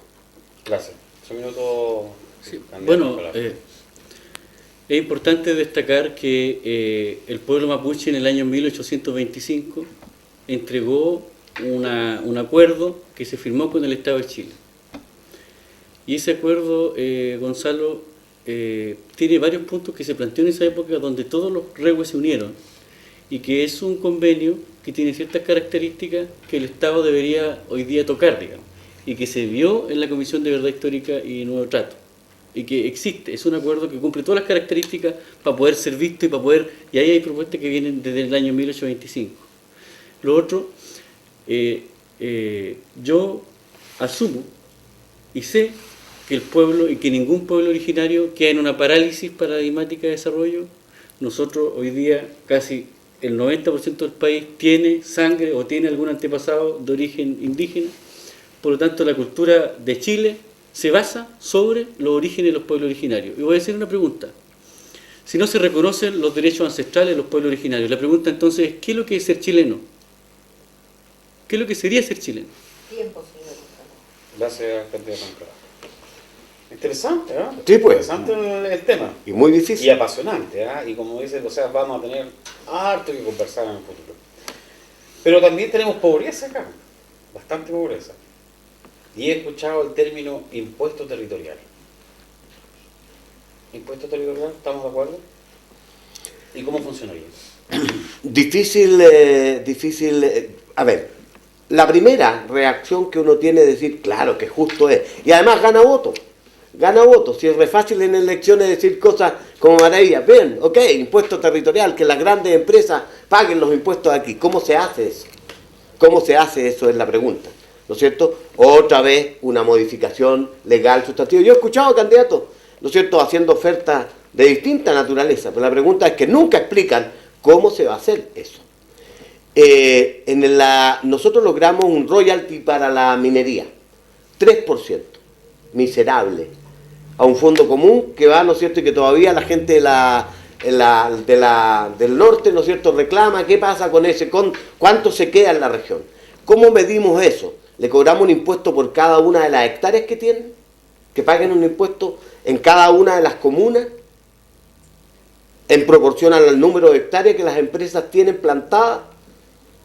Gracias. Su minuto... Sí, bueno, es importante destacar que el pueblo mapuche en el año 1825 entregó un acuerdo que se firmó con el Estado de Chile. Y ese acuerdo, Gonzalo, tiene varios puntos que se planteó en esa época donde todos los rehues se unieron, y que es un convenio que tiene ciertas características que el Estado debería hoy día tocar, digamos, y que se vio en la Comisión de Verdad Histórica y Nuevo Trato, y que existe, es un acuerdo que cumple todas las características para poder ser visto y para poder, y ahí hay propuestas que vienen desde el año 1825. Lo otro, yo asumo y sé que el pueblo y que ningún pueblo originario queda en una parálisis paradigmática de desarrollo. Nosotros hoy día casi el 90% del país tiene sangre o tiene algún antepasado de origen indígena, por lo tanto la cultura de Chile se basa sobre los orígenes de los pueblos originarios. Y voy a hacer una pregunta. Si no se reconocen los derechos ancestrales de los pueblos originarios, la pregunta entonces es, ¿qué es lo que es ser chileno? ¿Qué es lo que sería ser chileno? Tiempo, señor. Gracias, candidato Ancala. Interesante, ¿eh? Sí, pues. Interesante el tema. Y muy difícil. Y apasionante, ¿eh? Y como dice, o sea, vamos a tener harto que conversar en el futuro. Pero también tenemos pobreza acá, bastante pobreza. Y he escuchado el término impuesto territorial. ¿Impuesto territorial? ¿Estamos de acuerdo? ¿Y cómo funcionaría? Difícil, a ver, la primera reacción que uno tiene es decir, claro, que justo es. Y además gana votos. Gana votos. Si es re fácil en elecciones decir cosas como maravilla, bien, ok, impuesto territorial, que las grandes empresas paguen los impuestos aquí. ¿Cómo se hace eso? ¿Cómo se hace eso? Es la pregunta, ¿no es cierto? Otra vez una modificación legal sustantiva. Yo he escuchado candidatos, ¿no es cierto?, haciendo ofertas de distinta naturaleza, pero la pregunta es que nunca explican cómo se va a hacer eso. Nosotros logramos un royalty para la minería, 3%, miserable. a un fondo común que va, ¿no es cierto?, y que todavía la gente del norte, ¿no es cierto?, reclama qué pasa con ese, cuánto se queda en la región. ¿Cómo medimos eso? ¿Le cobramos un impuesto por cada una de las hectáreas que tienen? ¿Que paguen un impuesto en cada una de las comunas? ¿En proporción al número de hectáreas que las empresas tienen plantadas?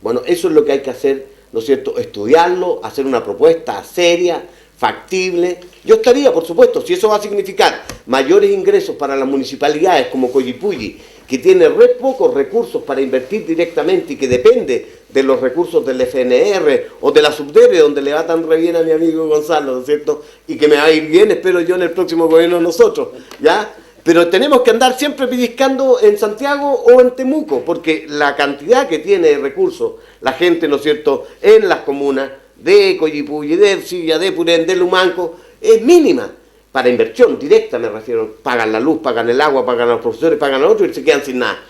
Bueno, eso es lo que hay que hacer, ¿no es cierto?, estudiarlo, hacer una propuesta seria, factible. Yo estaría, por supuesto, si eso va a significar mayores ingresos para las municipalidades como Coyipulli, que tiene re pocos recursos para invertir directamente y que depende de los recursos del FNR o de la Subdere, donde le va tan re bien a mi amigo Gonzalo, ¿no es cierto?, y que me va a ir bien, espero yo, en el próximo gobierno de nosotros, ¿ya? Pero tenemos que andar siempre pellizcando en Santiago o en Temuco, porque la cantidad que tiene de recursos la gente, ¿no es cierto?, en las comunas de Coyipulli, de Ercilla, de Purén, de Lumanco, es mínima. Para inversión directa me refiero, pagan la luz, pagan el agua, pagan a los profesores, pagan a otros y se quedan sin nada.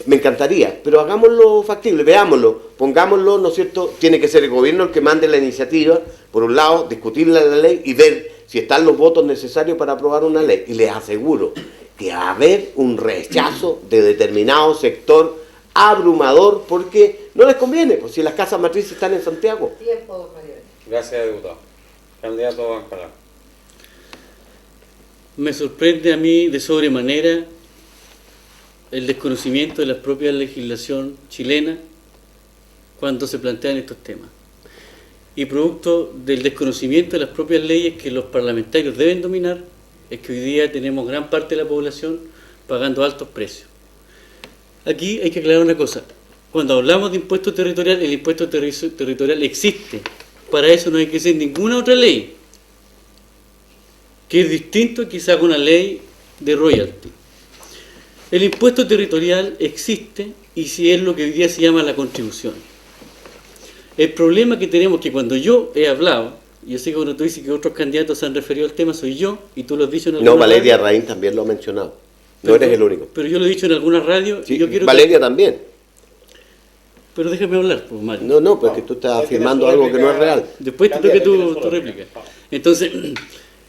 Me encantaría, pero hagámoslo factible, veámoslo, pongámoslo, ¿no es cierto? Tiene que ser el gobierno el que mande la iniciativa, por un lado, discutirla la ley y ver si están los votos necesarios para aprobar una ley. Y les aseguro que va a haber un rechazo de determinado sector abrumador porque no les conviene, pues si las casas matrices están en Santiago. Tiempo, María. Gracias, diputado. Candidato Ancalá. Me sorprende a mí de sobremanera el desconocimiento de la propia legislación chilena cuando se plantean estos temas. Y producto del desconocimiento de las propias leyes que los parlamentarios deben dominar, es que hoy día tenemos gran parte de la población pagando altos precios. Aquí hay que aclarar una cosa. Cuando hablamos de impuesto territorial, el impuesto territorial existe. Para eso no hay que hacer ninguna otra ley, que es distinto a que se haga una ley de royalty. El impuesto territorial existe y si es lo que hoy día se llama la contribución. El problema que tenemos es que cuando yo he hablado, yo sé que cuando tú dices que otros candidatos se han referido al tema, soy yo, y tú lo has dicho en alguna No, Valeria radio. Raín también lo ha mencionado. No eres el único. Pero yo lo he dicho en alguna radio Sí, y yo quiero Valeria también. Pero déjame hablar, pues, Mario. No, porque tú estás afirmando algo que no es real. Después te toque tu réplica. Entonces,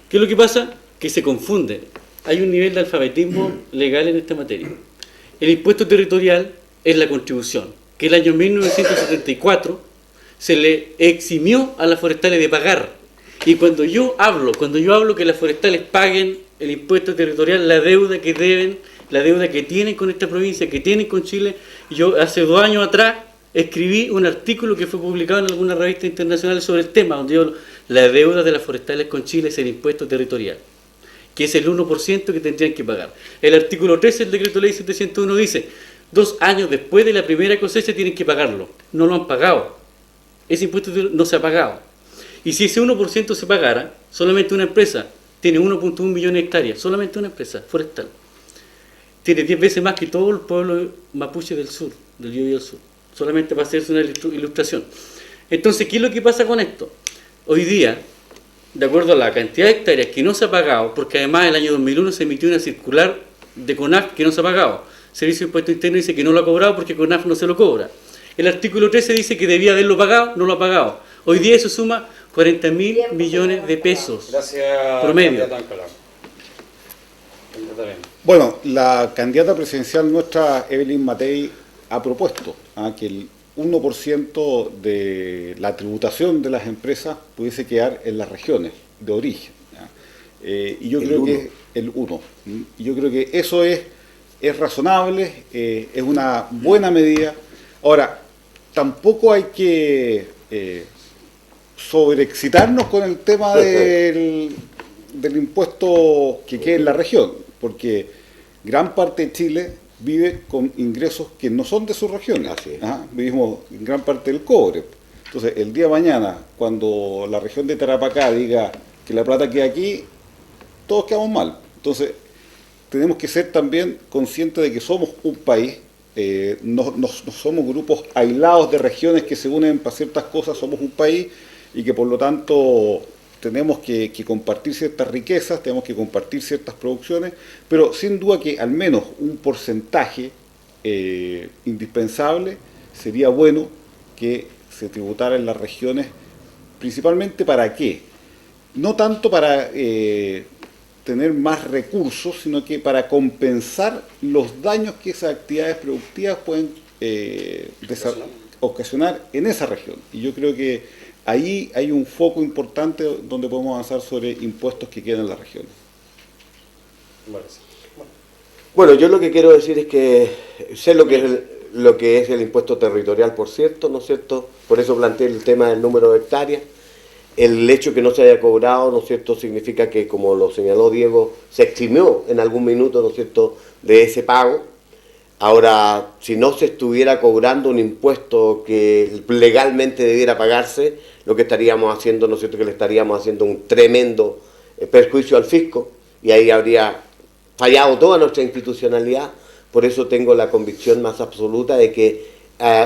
¿qué es lo que pasa? Que se confunde. Hay un nivel de alfabetismo legal en esta materia. El impuesto territorial es la contribución, que el año 1974 se le eximió a las forestales de pagar. Y cuando yo hablo que las forestales paguen el impuesto territorial, la deuda que deben, la deuda que tienen con esta provincia, que tienen con Chile, yo hace 2 años atrás escribí un artículo que fue publicado en alguna revista internacional sobre el tema, donde yo la deuda de las forestales con Chile es el impuesto territorial, que es el 1% que tendrían que pagar. El artículo 13 del decreto ley 701 dice, 2 años después de la primera cosecha tienen que pagarlo. No lo han pagado. Ese impuesto no se ha pagado. Y si ese 1% se pagara, solamente una empresa tiene 1.1 millones de hectáreas, solamente una empresa forestal. Tiene 10 veces más que todo el pueblo mapuche del sur, del Biobío del sur. Solamente para hacerse una ilustración. Entonces, ¿qué es lo que pasa con esto? Hoy día, de acuerdo a la cantidad de hectáreas que no se ha pagado, porque además el año 2001 se emitió una circular de CONAF que no se ha pagado. Servicio de Impuesto Interno dice que no lo ha cobrado porque CONAF no se lo cobra. El artículo 13 dice que debía haberlo pagado, no lo ha pagado. Hoy día eso suma 40.000 millones de pesos. Gracias, promedio. candidato Ancalá. Candidato bien. Bueno, la candidata presidencial nuestra, Evelyn Matei, ha propuesto que el 1% de la tributación de las empresas pudiese quedar en las regiones de origen. Y yo creo que el 1. Y yo creo que eso es razonable, es una buena medida. Ahora, tampoco hay que sobreexcitarnos con el tema del impuesto que quede en la región, porque gran parte de Chile vive con ingresos que no son de sus regiones. Vivimos en gran parte del cobre. Entonces, el día de mañana, cuando la región de Tarapacá diga que la plata queda aquí, todos quedamos mal. Entonces, tenemos que ser también conscientes de que somos un país, no somos grupos aislados de regiones que se unen para ciertas cosas, somos un país y que por lo tanto tenemos que compartir ciertas riquezas, tenemos que compartir ciertas producciones, pero sin duda que al menos un porcentaje indispensable sería bueno que se tributara en las regiones, principalmente ¿para qué? No tanto para tener más recursos, sino que para compensar los daños que esas actividades productivas pueden ocasionar en esa región. Y yo creo que ahí hay un foco importante donde podemos avanzar sobre impuestos que quedan en las regiones. Bueno, yo lo que quiero decir es que sé lo que es el impuesto territorial, por cierto, ¿no es cierto? Por eso planteé el tema del número de hectáreas. El hecho que no se haya cobrado, ¿no es cierto?, significa que, como lo señaló Diego, se eximió en algún minuto, ¿no es cierto?, de ese pago. Ahora, si no se estuviera cobrando un impuesto que legalmente debiera pagarse, lo que estaríamos haciendo, ¿no es cierto?, que le estaríamos haciendo un tremendo perjuicio al fisco, y ahí habría fallado toda nuestra institucionalidad. Por eso tengo la convicción más absoluta de que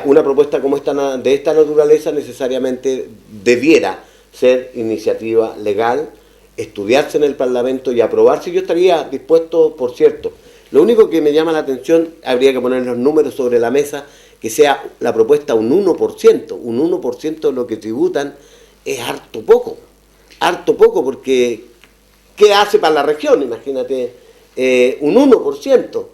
una propuesta como esta, de esta naturaleza, necesariamente debiera ser iniciativa legal, estudiarse en el Parlamento y aprobarse. Yo estaría dispuesto, por cierto, lo único que me llama la atención, habría que poner los números sobre la mesa, que sea la propuesta un 1%, un 1% de lo que tributan es harto poco, porque ¿qué hace para la región? Imagínate, un 1%.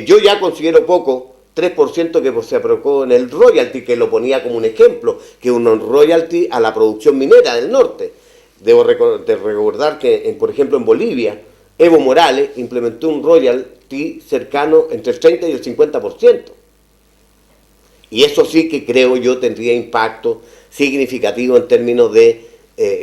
Yo ya considero poco 3% que se aprobó en el royalty, que lo ponía como un ejemplo, que un royalty a la producción minera del norte. Debo recordar que, por ejemplo, en Bolivia, Evo Morales implementó un royalty cercano entre el 30 y el 50%. Y eso sí que creo yo tendría impacto significativo en términos de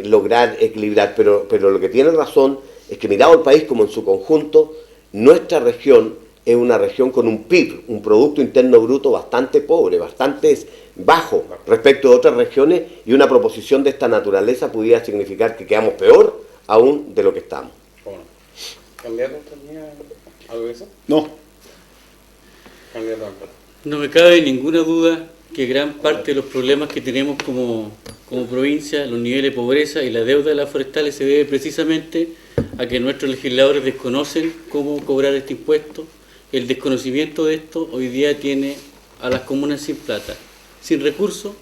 lograr equilibrar. Pero lo que tiene razón es que, mirado el país como en su conjunto, nuestra región es una región con un PIB, un Producto Interno Bruto bastante pobre, bastante bajo respecto de otras regiones, y una proposición de esta naturaleza pudiera significar que quedamos peor aún de lo que estamos. Bueno. ¿Candidato tenía algo de eso? No. Candidato Alcalá. No me cabe ninguna duda que gran parte de los problemas que tenemos como provincia, los niveles de pobreza y la deuda de las forestales, se debe precisamente a que nuestros legisladores desconocen cómo cobrar este impuesto. El desconocimiento de esto hoy día tiene a las comunas sin plata, sin recursos,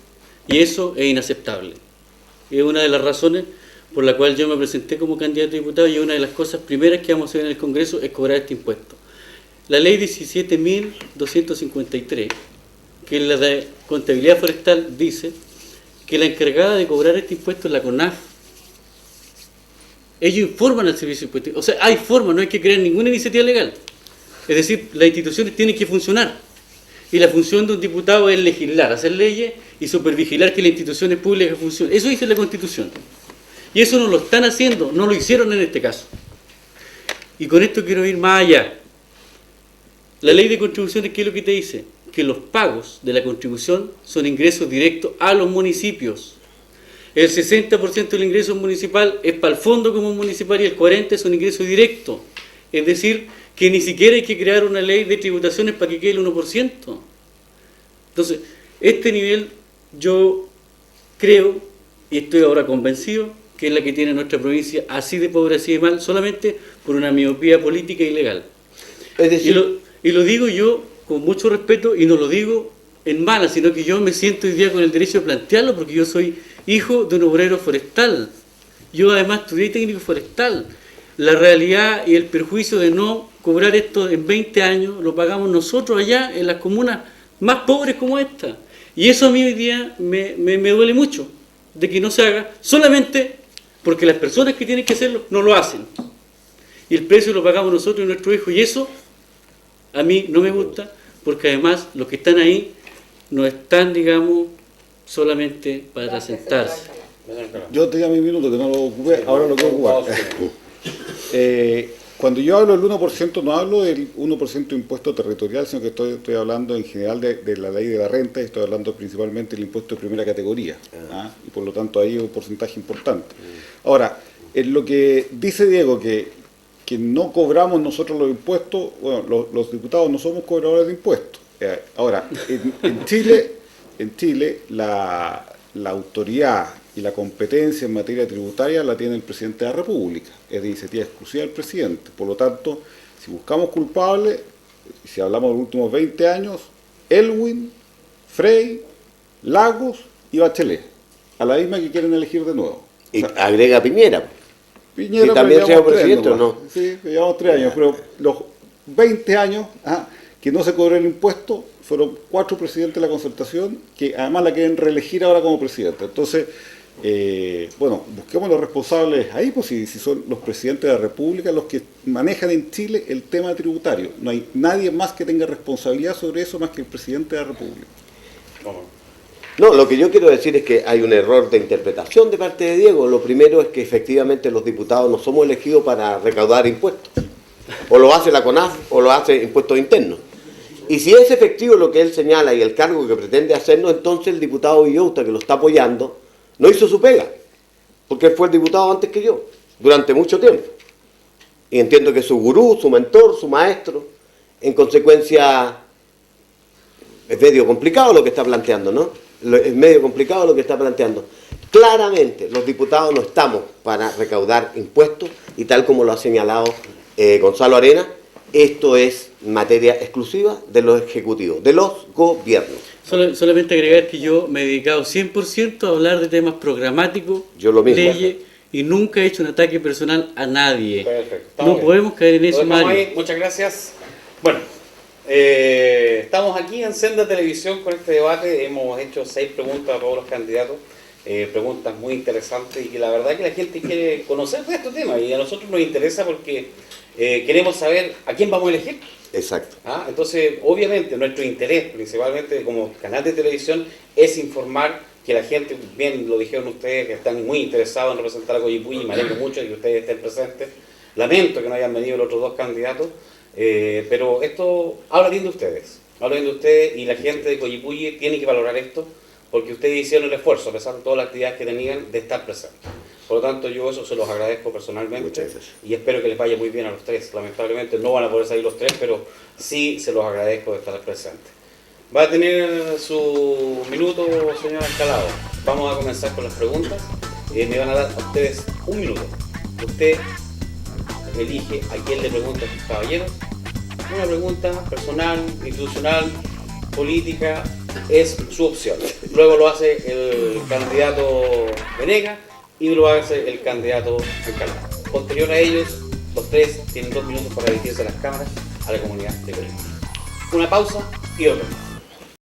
y eso es inaceptable. Es una de las razones por la cual yo me presenté como candidato a diputado, y una de las cosas primeras que vamos a hacer en el Congreso es cobrar este impuesto. La ley 17.253, que es la de contabilidad forestal, dice que la encargada de cobrar este impuesto es la CONAF. Ellos informan al servicio impuesto. O sea, hay forma, no hay que crear ninguna iniciativa legal. Es decir, las instituciones tienen que funcionar. Y la función de un diputado es legislar, hacer leyes y supervigilar que las instituciones públicas funcionen. Eso dice la Constitución. Y eso no lo están haciendo, no lo hicieron en este caso. Y con esto quiero ir más allá. La ley de contribuciones, ¿qué es lo que te dice? Que los pagos de la contribución son ingresos directos a los municipios. El 60% del ingreso municipal es para el fondo común municipal y el 40% son ingresos directos. Es decir, que ni siquiera hay que crear una ley de tributaciones para que quede el 1%. Entonces, este nivel yo creo, y estoy ahora convencido, que es la que tiene nuestra provincia, así de pobre, así de mal, solamente por una miopía política y legal. Es decir, y lo digo yo con mucho respeto, y no lo digo en mala, sino que yo me siento hoy día con el derecho de plantearlo, porque yo soy hijo de un obrero forestal. Yo además estudié técnico forestal. La realidad y el perjuicio de no cobrar esto en 20 años lo pagamos nosotros allá en las comunas más pobres como esta. Y eso a mí hoy día me duele mucho, de que no se haga, solamente porque las personas que tienen que hacerlo no lo hacen. Y el precio lo pagamos nosotros y nuestros hijos, y eso a mí no me gusta, porque además los que están ahí no están, digamos, solamente para sentarse. Yo tenía mi minuto que no lo ocupé, ahora lo quiero ocupar. Cuando yo hablo del 1%, no hablo del 1% de impuesto territorial, sino que estoy hablando en general de la ley de la renta, y estoy hablando principalmente del impuesto de primera categoría. Y por lo tanto ahí hay un porcentaje importante. Ahora, en lo que dice Diego, que no cobramos nosotros los impuestos, bueno, los diputados no somos cobradores de impuestos. Ahora, en Chile la autoridad y la competencia en materia tributaria la tiene el presidente de la República, es de iniciativa exclusiva del presidente. Por lo tanto, si buscamos culpables, si hablamos de los últimos 20 años, Elwin, Frey, Lagos y Bachelet, a la misma que quieren elegir de nuevo. Y agrega Piñera. Piñera, Si también pero sea llevamos presidente o 3 no. nomás. Sí, llevamos 3 años, pero los 20 años que no se cobró el impuesto fueron 4 presidentes de la concertación que además la quieren reelegir ahora como presidente. Entonces, bueno, busquemos los responsables ahí, pues si son los presidentes de la República los que manejan en Chile el tema tributario. No hay nadie más que tenga responsabilidad sobre eso más que el presidente de la República. No, lo que yo quiero decir es que hay un error de interpretación de parte de Diego. Lo primero es que efectivamente los diputados no somos elegidos para recaudar impuestos. O lo hace la CONAF o lo hace impuestos internos. Y si es efectivo lo que él señala y el cargo que pretende hacernos, entonces el diputado Villauta, que lo está apoyando, no hizo su pega. Porque él fue el diputado antes que yo, durante mucho tiempo. Y entiendo que su gurú, su mentor, su maestro, en consecuencia, es medio complicado lo que está planteando, ¿no? Es medio complicado lo que está planteando. Claramente, los diputados no estamos para recaudar impuestos y tal como lo ha señalado Gonzalo Arena, esto es materia exclusiva de los ejecutivos, de los gobiernos. Solamente agregar que yo me he dedicado 100% a hablar de temas programáticos, Yo lo mismo. leyes, y nunca he hecho un ataque personal a nadie. Perfecto. No podemos caer en eso, Mario. Ahí. Muchas gracias. Bueno, estamos aquí en Senda Televisión con este debate. Hemos hecho 6 preguntas a todos los candidatos. Preguntas muy interesantes y que la verdad que la gente quiere conocer de estos temas y a nosotros nos interesa porque queremos saber a quién vamos a elegir. Exacto. Entonces, obviamente, nuestro interés, principalmente como canal de televisión, es informar que la gente, bien lo dijeron ustedes, que están muy interesados en representar a Coyipulli, y me alegro mucho de que ustedes estén presentes. Lamento que no hayan venido los otros 2 candidatos, pero esto habla bien de ustedes, y la gente de Coyipulli tiene que valorar esto, porque ustedes hicieron el esfuerzo, a pesar de todas las actividades que tenían, de estar presentes. Por lo tanto, yo eso se los agradezco personalmente y espero que les vaya muy bien a los 3. Lamentablemente no van a poder salir los 3, pero sí se los agradezco de estar presentes. Va a tener su minuto, señor Alcalado. Vamos a comenzar con las preguntas. Me van a dar a ustedes 1 minuto. Usted elige a quién le pregunta a sus caballeros. Una pregunta personal, institucional, política, es su opción. Luego lo hace el candidato Venegas y lo hace el candidato Alcalá. Posterior a ellos, los 3 tienen 2 minutos para dirigirse a las cámaras a la comunidad de Coyipulli. Una pausa y otro.